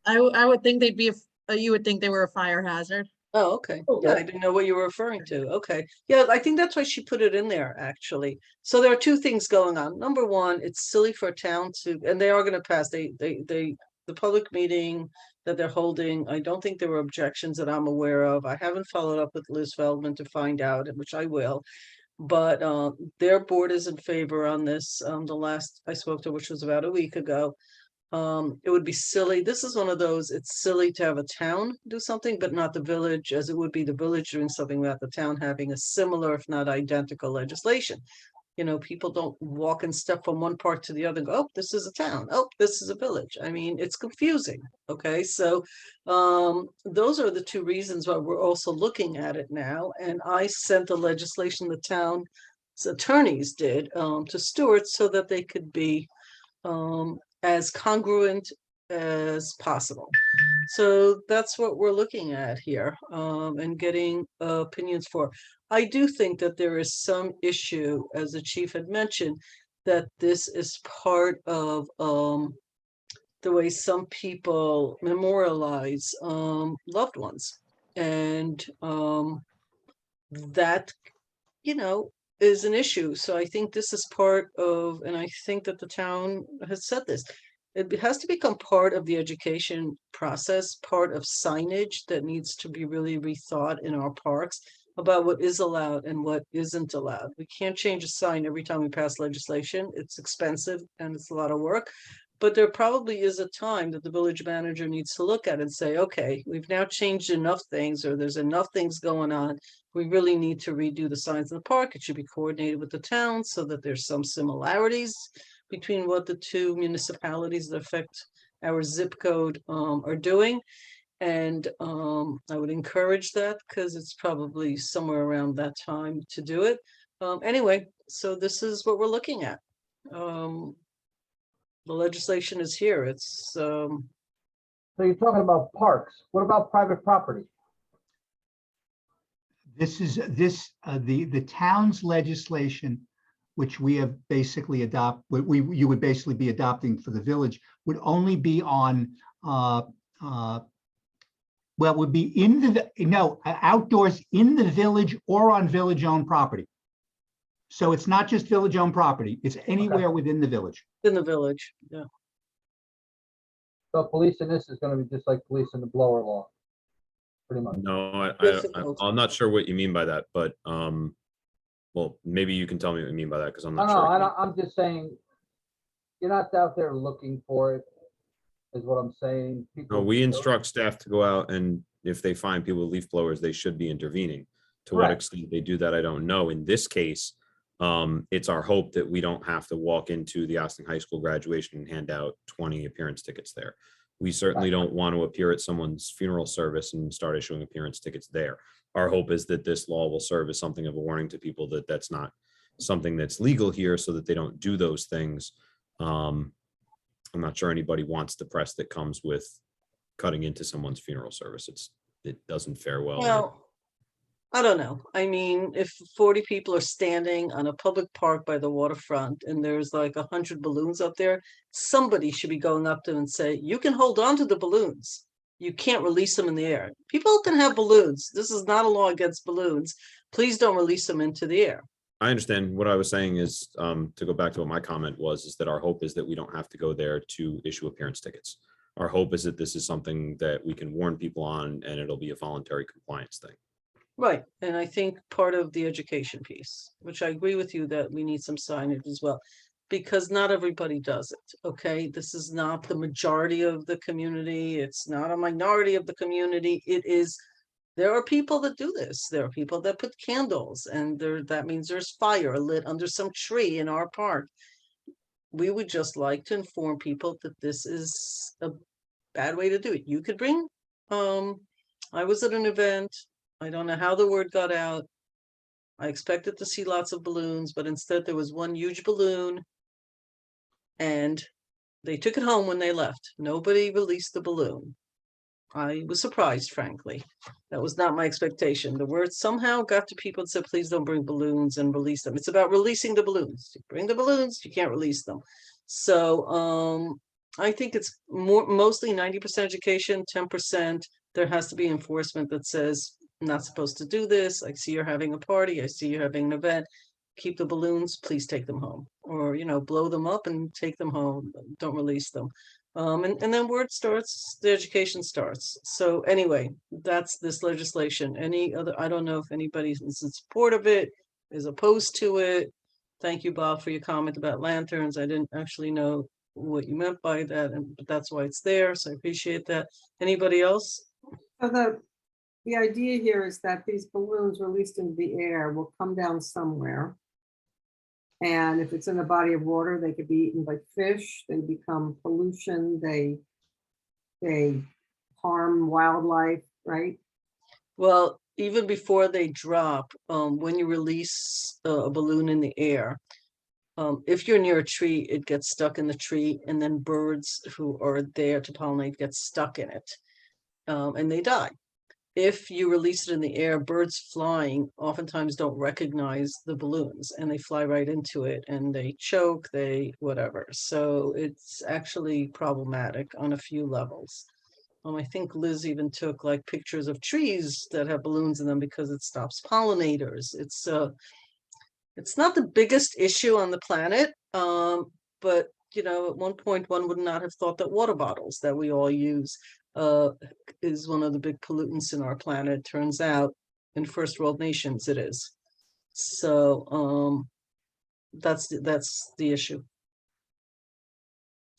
I would think they'd be, you would think they were a fire hazard. Oh, okay. Yeah, I didn't know what you were referring to. Okay. Yeah, I think that's why she put it in there, actually. So there are two things going on. Number one, it's silly for a town to, and they are going to pass. The public meeting that they're holding, I don't think there were objections that I'm aware of. I haven't followed up with Liz Feldman to find out, which I will. But their board is in favor on this. The last I spoke to, which was about a week ago. It would be silly. This is one of those, it's silly to have a town do something, but not the village, as it would be the village doing something without the town having a similar, if not identical legislation. You know, people don't walk and step from one part to the other and go, oh, this is a town. Oh, this is a village. I mean, it's confusing. Okay, so those are the two reasons why we're also looking at it now. And I sent the legislation the town's attorneys did to Stuart so that they could be as congruent as possible. So that's what we're looking at here and getting opinions for. I do think that there is some issue, as the chief had mentioned, that this is part of the way some people memorialize loved ones. And that, you know, is an issue. So I think this is part of, and I think that the town has said this, it has to become part of the education process, part of signage that needs to be really rethought in our parks about what is allowed and what isn't allowed. We can't change a sign every time we pass legislation. It's expensive and it's a lot of work. But there probably is a time that the village manager needs to look at and say, okay, we've now changed enough things, or there's enough things going on. We really need to redo the signs in the park. It should be coordinated with the town so that there's some similarities between what the two municipalities that affect our zip code are doing. And I would encourage that because it's probably somewhere around that time to do it. Anyway, so this is what we're looking at. The legislation is here. It's, So you're talking about parks. What about private property? The town's legislation, which we have basically you would basically be adopting for the village, would only be on, well, would be outdoors in the village or on village-owned property. So it's not just village-owned property, it's anywhere within the village. in the village, yeah. So policing this is gonna be just like policing the blower law, pretty much. No, Difficult. I'm not sure what you mean by that, but, well, maybe you can tell me what you mean by that, because I'm No, not no, sure. I'm just saying, you're not out there looking for it, is what I'm saying. No, People- we instruct staff to go out, and if they find people with leaf blowers, they should be intervening. To what Right. extent they do that, I don't know. In this case, it's our hope that we don't have to walk into the Austin High School graduation and hand out 20 appearance tickets there. We certainly don't want to appear at someone's funeral service and start issuing appearance tickets there. Our hope is that this law will serve as something of a warning to people that that's not something that's legal here, so that they don't do those things. I'm not sure anybody wants the press that comes with cutting into someone's funeral service. It doesn't fare well. Well, I don't know. I mean, if 40 people are standing on a public park by the waterfront and there's like 100 balloons up there, somebody should be going up to them and say, you can hold on to the balloons. You can't release them in the air. People can have balloons. This is not a law against balloons. Please don't release them into the air. I understand. What I was saying is, to go back to what my comment was, is that our hope is that we don't have to go there to issue appearance tickets. Our hope is that this is something that we can warn people on, and it'll be a voluntary compliance thing. Right, and I think part of the education piece, which I agree with you that we need some signage as well, because not everybody does it, okay? This is not the majority of the community. It's not a minority of the community. It is, there are people that do this. There are people that put candles, and that means there's fire lit under some tree in our park. We would just like to inform people that this is a bad way to do it. You could bring, I was at an event. I don't know how the word got out. I expected to see lots of balloons, but instead there was one huge balloon. And they took it home when they left. Nobody released the balloon. I was surprised, frankly. That was not my expectation. The word somehow got to people and said, please don't bring balloons and release them. It's about releasing the balloons. You bring the balloons, you can't release them. So I think it's mostly 90% education, 10%. There has to be enforcement that says, I'm not supposed to do this. I see you're having a party. I see you're having an event. Keep the balloons, please take them home. Or, blow them up and take them home. Don't release them. And then word starts, the education starts. So anyway, that's this legislation. Any other, I don't know if anybody is in support of it, is opposed to it. Thank you, Bob, for your comment about lanterns. I didn't actually know what you meant by that, but that's why it's there. So I appreciate that. Anybody else? So the idea here is that these balloons released into the air will come down somewhere. And if it's in a body of water, they could be eaten by fish, they become pollution, they harm wildlife, right? Well, even before they drop, when you release a balloon in the air, if you're near a tree, it gets stuck in the tree, and then birds who are there to pollinate get stuck in it, and they die. If you release it in the air, birds flying oftentimes don't recognize the balloons, and they fly right into it, and they choke, whatever. So it's actually problematic on a few levels. I think Liz even took like pictures of trees that have balloons in them because it stops pollinators. It's not the biggest issue on the planet, but at one point one would not have thought that water bottles that we all use is one of the big pollutants in our planet. Turns out in first world nations it is. So that's the issue.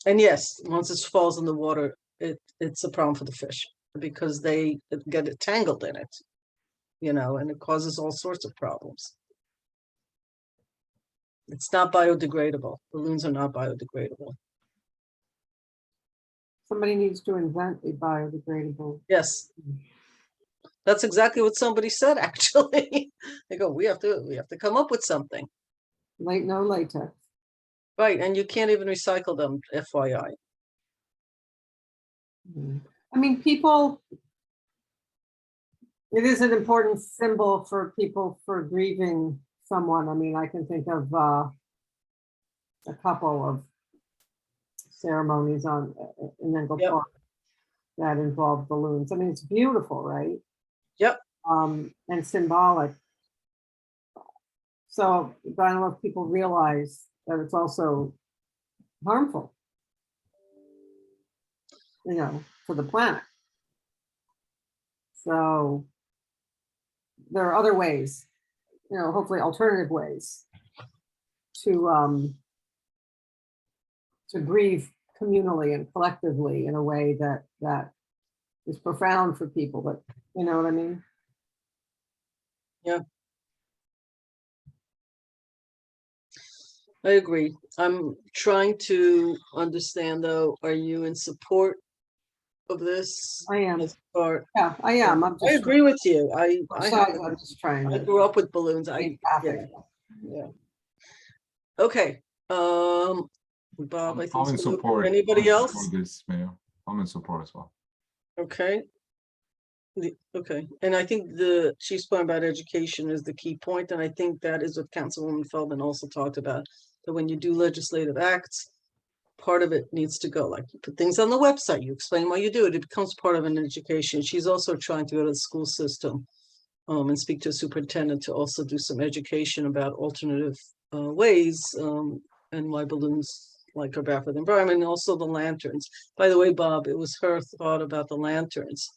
And yes, once it falls in the water, it's a problem for the fish because they get it tangled in it, and it causes all sorts of problems. It's not biodegradable. Balloons are not biodegradable. Somebody needs to invent a biodegradable. Yes. That's exactly what somebody said, actually. They go, we have to come up with something. No latex. Right, and you can't even recycle them, FYI. I mean, people, it is an important symbol for people for grieving someone. I mean, I can think of a couple of ceremonies in Menlo Yep. Park that involve balloons. I mean, it's beautiful, right? Yep. And symbolic. So, but I don't know if people realize that it's also harmful, you know, for the planet. So there are other ways, you know, hopefully alternative ways to grieve communally and collectively in a way that is profound for people, but you know what I mean? Yeah. I agree. I'm trying to understand though, are you in support of this? I am. as part- Yeah, I am. I'm I just, agree with you. besides, I'm just trying I to grew up with balloons. be Yeah, graphic. yeah. Okay, Bob, I think. I'm in so. support. Anybody I'm in else? support of this, Mayor. I'm in support as well. Okay. Okay, and I think she's point about education is the key point, and I think that is what Councilwoman Feldman also talked about, that when you do legislative acts, part of it needs to go, like you put things on the website, you explain why you do it, it becomes part of an education. She's also trying to go to the school system and speak to a superintendent to also do some education about alternative ways and why balloons like are bad for the environment, and also the lanterns. By the way, Bob, it was her thought about the lanterns.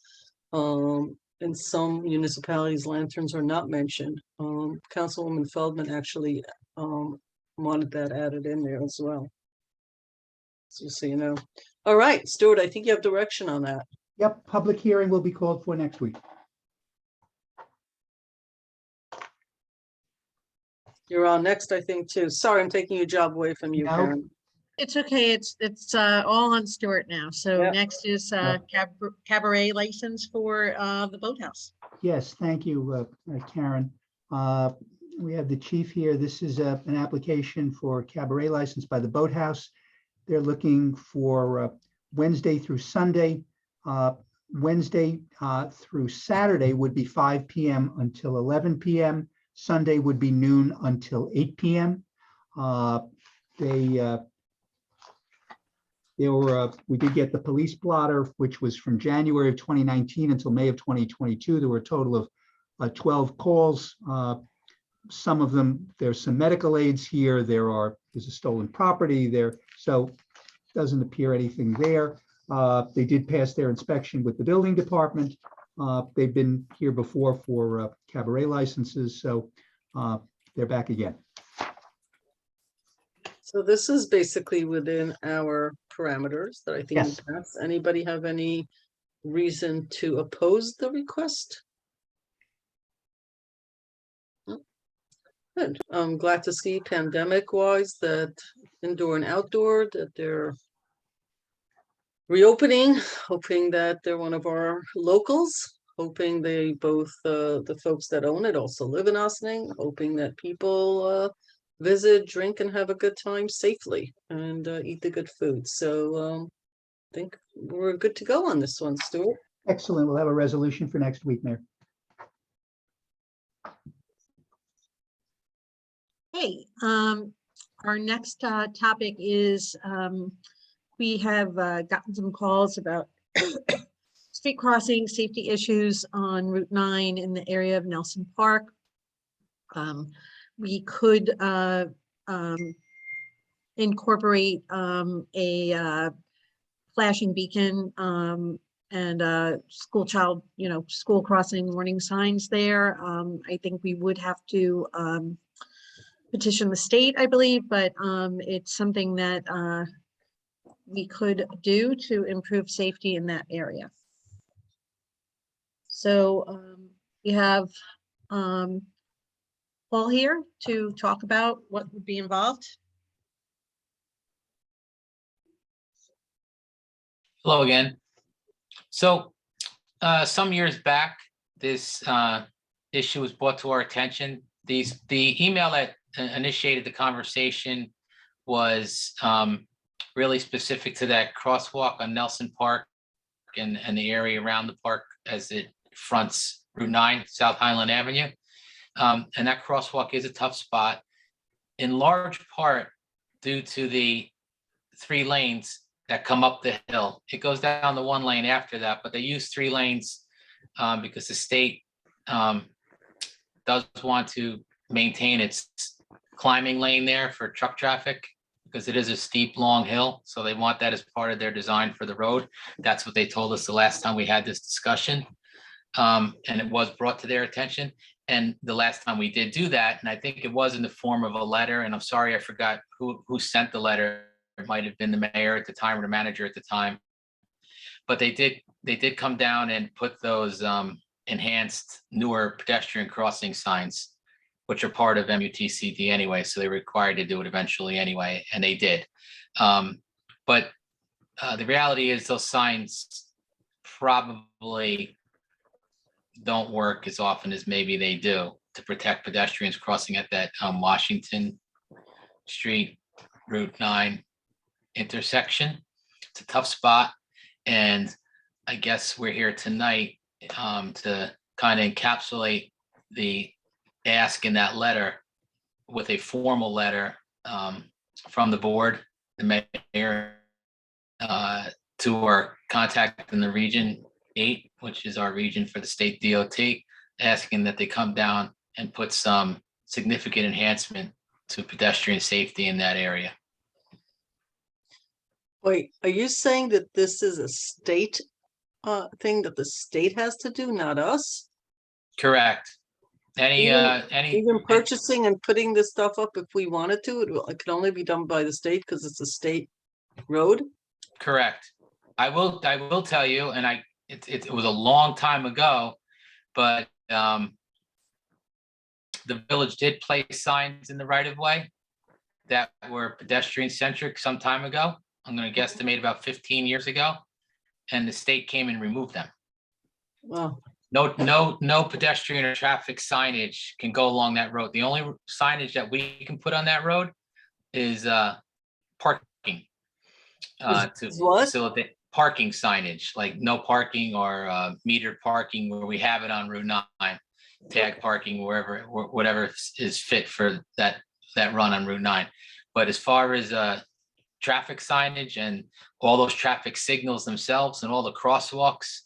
In some municipalities, lanterns are not mentioned. Councilwoman Feldman actually wanted that added in there as well. So you know. All right, Stuart, I think you have direction on that. Yep, public hearing will be called for next week. You're on next, I think, too. Sorry, I'm taking your job away from you, No. Karen. It's okay. It's all on Stuart now. So Yep. next is cabaret license for the Boathouse. Yes, thank you, Karen. We have the chief here. This is an application for cabaret license by the Boathouse. They're looking for Wednesday through Sunday. Wednesday through Saturday would be 5 p.m. until 11 p.m. Sunday would be noon until 8 p.m. We did get the police blotter, which was from January of 2019 until May of 2022. There were a total of 12 calls. Some of them, there's some medical aids here. There's a stolen property there. So doesn't appear anything there. They did pass their inspection with the building department. They've been here before for cabaret licenses, so they're back again. So this is basically within our parameters that I think. Yes. Anybody have any reason to oppose the request? No? Good. I'm glad to see pandemic-wise that indoor and outdoor, that they're reopening, hoping that they're one of our locals, hoping they both, the folks that own it also live in Ossining, hoping that people visit, drink, and have a good time safely and eat the good food. So I think we're good to go on this one, Stuart. Excellent. We'll have a resolution for next week, Mayor. Hey, our next topic is we have gotten some calls about street crossing safety issues on Route 9 in the area of Nelson Park. We could incorporate a flashing beacon and school crossing warning signs there. I think we would have to petition the state, I believe, but it's something that we could do to improve safety in that area. So we have Paul here to talk about what would be involved. Hello again. So some years back, this issue was brought to our attention. The email that initiated the conversation was really specific to that crosswalk on Nelson Park and the area around the park as it fronts Route 9, South Highland Avenue. And that crosswalk is a tough spot, in large part due to the 3 lanes that come up the hill. It goes down the 1 lane after that, but they use 3 lanes because the state does want to maintain its climbing lane there for truck traffic, because it is a steep, long hill. So they want that as part of their design for the road. That's what they told us the last time we had this discussion. And it was brought to their attention. And the last time we did do that, and I think it was in the form of a letter, and I'm sorry, I forgot who sent the letter. It might have been the mayor at the time or the manager at the time. But they did come down and put those enhanced newer pedestrian crossing signs, which are part of MUTCD anyway, so they're required to do it eventually anyway, and they did. But the reality is those signs probably don't work as often as maybe they do to protect pedestrians crossing at that Washington Street, Route 9 intersection. It's a tough spot, and I guess we're here tonight to kind of encapsulate the ask in that letter with a formal letter from the board, the mayor, to our contact in the Region 8, which is our region for the state DOT, asking that they come down and put some significant enhancement to pedestrian safety in that area. Wait, are you saying that this is a state thing that the state has to do, not us? Correct. Any Even purchasing and putting this stuff up, if we wanted to, it can only be done by the state because it's a state road? Correct. I will tell you, and it was a long time ago, but the village did place signs in the right of way that were pedestrian centric some time ago. I'm going to guesstimate about 15 years ago, and the state came and removed them. Well, No pedestrian or traffic signage can go along that road. The only signage that we can put on that road is parking. To what? facilitate parking signage, like no parking or metered parking where we have it on Route 9, tag parking wherever, whatever is fit for that run on Route 9. But as far as traffic signage and all those traffic signals themselves and all the crosswalks,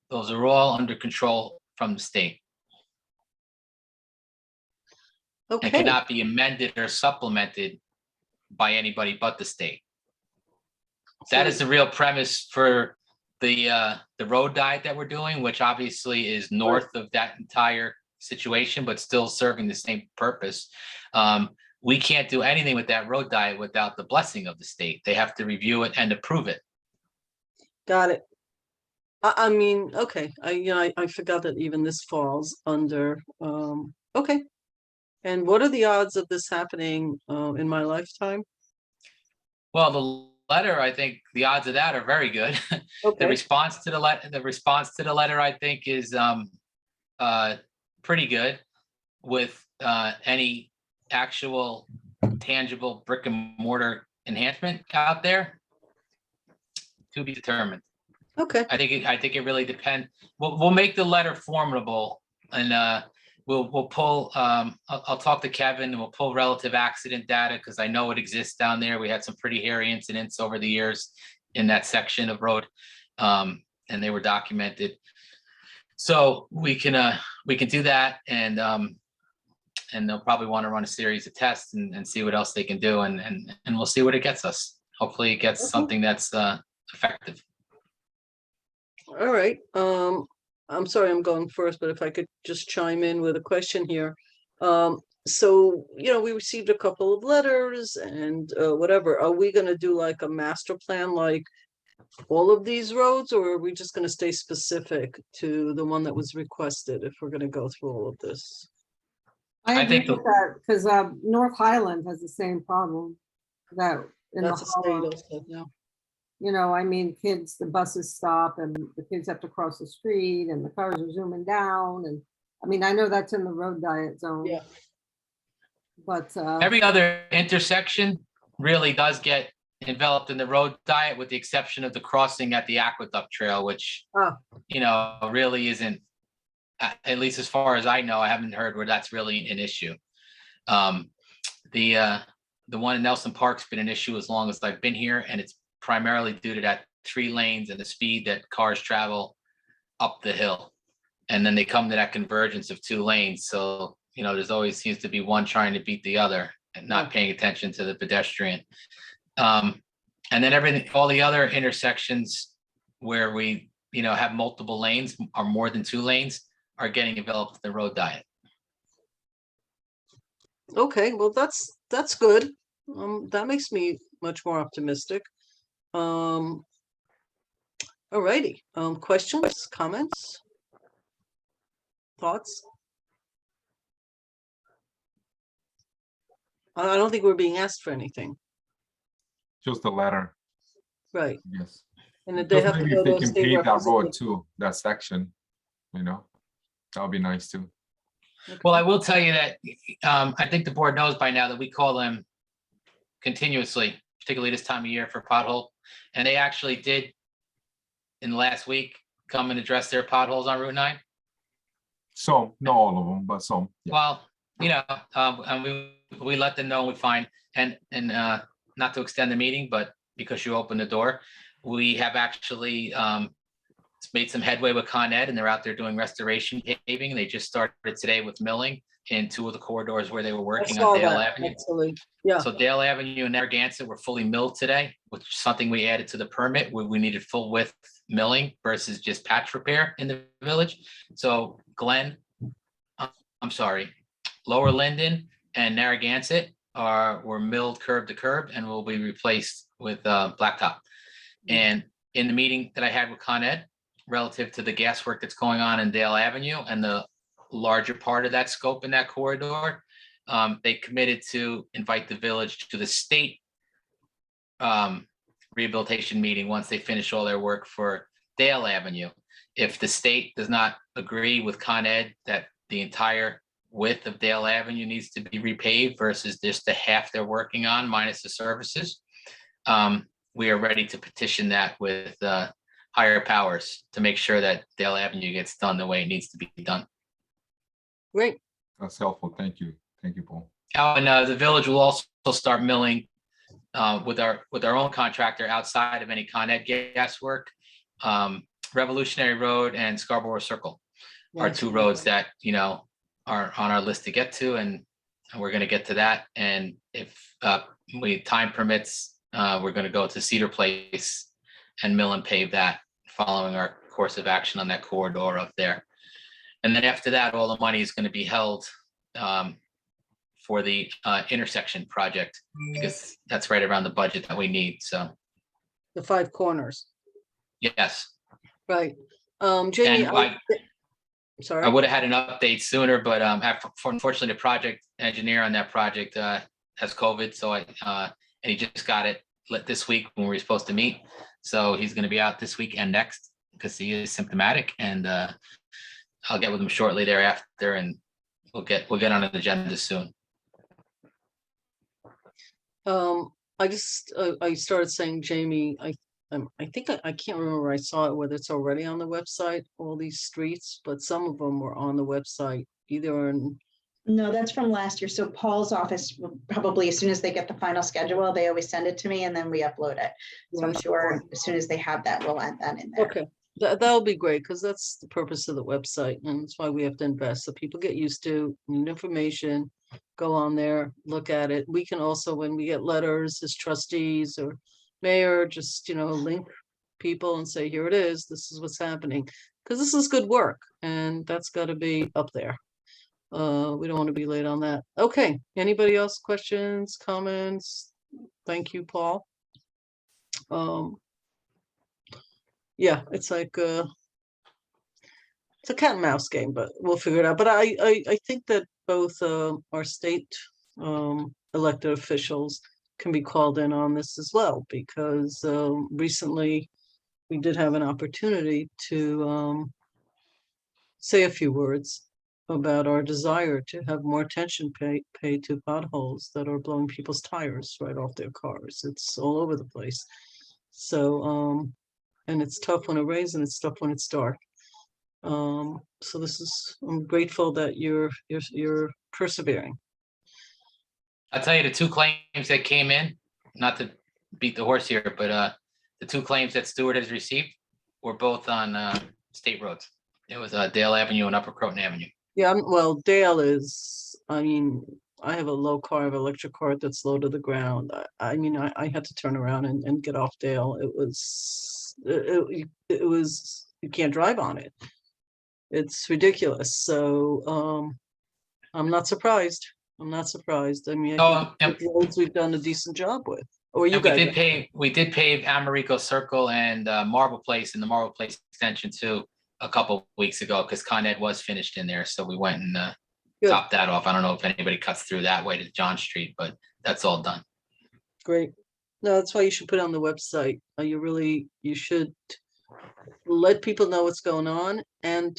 those are all under control from the state. And okay, cannot be amended or supplemented by anybody but the state. That is the real premise for the road diet that we're doing, which obviously is north of that entire situation, but still serving the same purpose. We can't do anything with that road diet without the blessing of the state. They have to review it and approve it. got it. I mean, okay, I forgot that even this falls under, okay. And what are the odds of this happening in my lifetime? Well, the letter, I think the odds of that are very good. Okay. The response to the letter, I think, is pretty good with any actual tangible brick and mortar enhancement out there to be determined. Okay, I think it really depends. We'll make the letter formidable, and we'll pull. I'll talk to Kevin, and we'll pull relative accident data because I know it exists down there. We had some pretty hairy incidents over the years in that section of road, and they were documented. So we can do that, and they'll probably want to run a series of tests and see what else they can do, and we'll see what it gets us. Hopefully, it gets something that's effective. all right. I'm sorry I'm going first, but if I could just chime in with a question here. So, we received a couple of letters and whatever. Are we going to do like a master plan like all of these roads, or are we just going to stay specific to the one that was requested if we're going to go through all of this? I I agree think with that, because North Highland has the same problem that in the That's a state hollow, also, yeah. I mean, the buses stop and the kids have to cross the street and the cars are zooming down. And I mean, I know that's in the road diet zone. Yeah. But Every other intersection really does get enveloped in the road diet, with the exception of the crossing at the Aqueduct Trail, which, Ah. Really isn't, at least as far as I know, I haven't heard where that's really an issue. The one in Nelson Park's been an issue as long as I've been here, and it's primarily due to that 3 lanes and the speed that cars travel up the hill. And then they come to that convergence of 2 lanes. So, there's always seems to be one trying to beat the other and not paying attention to the pedestrian. And then all the other intersections where we, have multiple lanes or more than 2 lanes are getting developed with the road diet. Okay, well, that's good. That makes me much more optimistic. All righty. Questions, comments, thoughts? I don't think we're being asked for anything, Just a letter, right? yes. And if they Just have to maybe go if to they a can state pave that road representative. too, that section, that would be nice too. Well, I will tell you that I think the board knows by now that we call them continuously, particularly this time of year for pothole. And they actually did in the last week come and address their potholes on Route 9. Some, not all of them, but some. Yeah. Well, and we let them know, we find, and not to extend the meeting, but because you opened the door, we have actually made some headway with Con Ed, and they're out there doing restoration paving. They just started today with milling in 2 of the corridors where they were I working saw on Dale that, Avenue. actually. Yeah, So Dale Avenue and Narragansett were fully milled today, which is something we added to the permit. We needed full width milling versus just patch repair in the village. So Lower Linden and Narragansett were milled curb to curb and will be replaced with blacktop. And in the meeting that I had with Con Ed relative to the gas work that's going on in Dale Avenue and the larger part of that scope in that corridor, they committed to invite the village to the state rehabilitation meeting once they finish all their work for Dale Avenue. If the state does not agree with Con Ed that the entire width of Dale Avenue needs to be repaved versus just the half they're working on minus the services, we are ready to petition that with higher powers to make sure that Dale Avenue gets done the way it needs to be done. great. That's helpful. Thank you. Thank you, Paul. And the village will also start milling with our own contractor outside of any Con Ed gas work. Revolutionary Road and Scarborough Circle are Nice. 2 roads that are on our list to get to, and we're going to get to that. And if time permits, we're going to go to Cedar Place and mill and pave that, following our course of action on that corridor up there. And then after that, all the money is going to be held for the intersection project, because that's right around the budget that we need. So The 5 corners, yes, right? Jamie, and I sorry. would have had an update sooner, but unfortunately, the project engineer on that project has COVID. So and he just got it this week when we were supposed to meet. So he's going to be out this week and next because he is symptomatic. And I'll get with him shortly thereafter, and we'll get on an agenda soon. I started saying, Jamie, I think I can't remember where I saw it, whether it's already on the website, all these streets, but some of them were on the website, either in, No, that's from last year. So Paul's office will probably, as soon as they get the final schedule, they always send it to me and then we upload it. So I'm sure as soon as they have that, we'll add that in there. okay, that'll be great, because that's the purpose of the website, and that's why we have to invest, so people get used to new information, go on there, look at it. We can also, when we get letters as trustees or mayor, just, link people and say, here it is, this is what's happening, because this is good work, and that's got to be up there. We don't want to be late on that. Okay, anybody else, questions, comments? Thank you, Paul. Yeah, it's like it's a cat and mouse game, but we'll figure it out. But I think that both our state elected officials can be called in on this as well, because recently we did have an opportunity to say a few words about our desire to have more attention paid to potholes that are blowing people's tires right off their cars. It's all over the place. So, and it's tough when it rains and it's tough when it's dark. So I'm grateful that you're persevering. I'll tell you the two claims that came in, not to beat the horse here, but the two claims that Stuart has received were both on state roads. It was Dale Avenue and Upper Croton Avenue. Yeah, well, Dale is, I mean, I have a low car, I have an electric car that's low to the ground. I mean, I had to turn around and get off Dale. It was, you can't drive on it. It's ridiculous. So, I'm not surprised. I'm not surprised. I mean, I think the roads we've done a decent job with. Or you And guys. we did pave Americo Circle and Marble Place and the Marble Place extension too a couple weeks ago because Con Ed was finished in there. So we went and Good. topped that off. I don't know if anybody cuts through that way to John Street, but that's all done. Great. No, that's why you should put it on the website. You should let people know what's going on and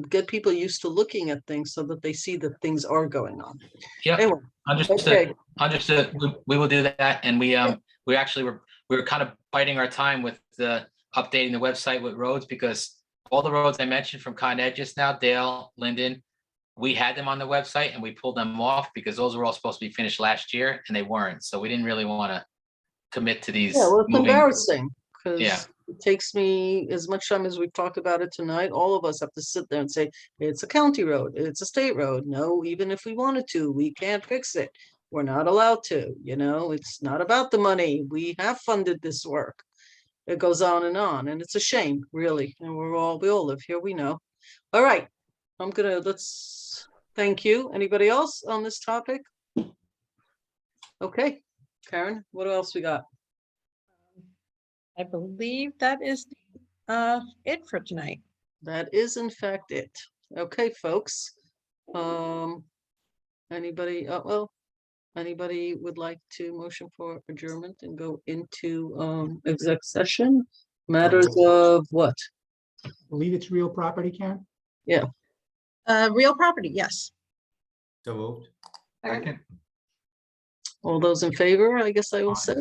get people used to looking at things so that they see that things are going on. Yeah, Anyway, understood. okay. Understood. We will do that, and we actually were kind of biding our time with updating the website with roads because all the roads I mentioned from Con Ed just now, Dale, Linden, we had them on the website and we pulled them off because those were all supposed to be finished last year and they weren't. So we didn't really want to commit to these. Yeah, well, it's moving. embarrassing because Yeah. it takes me as much time as we've talked about it tonight. All of us have to sit there and say, it's a county road, it's a state road. No, even if we wanted to, we can't fix it. We're not allowed to, it's not about the money. We have funded this work. It goes on, and it's a shame, really. And we all live here, we know. All right, let's thank you. Anybody else on this topic? Okay, Karen, what else we got? I believe that is it for tonight. That is in fact it. Okay, folks. Anybody would like to motion for adjournment and go into exec session? Matters of what? Believe it's real property, Karen? Real property, yes. So moved. Second. All those in favor, I guess I will say.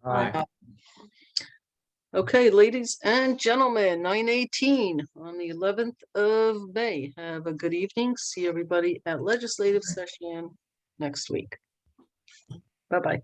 Aye. Okay, ladies and gentlemen, 9:18 on the 11th of May. Have a good evening. See everybody at legislative session next week. Bye-bye.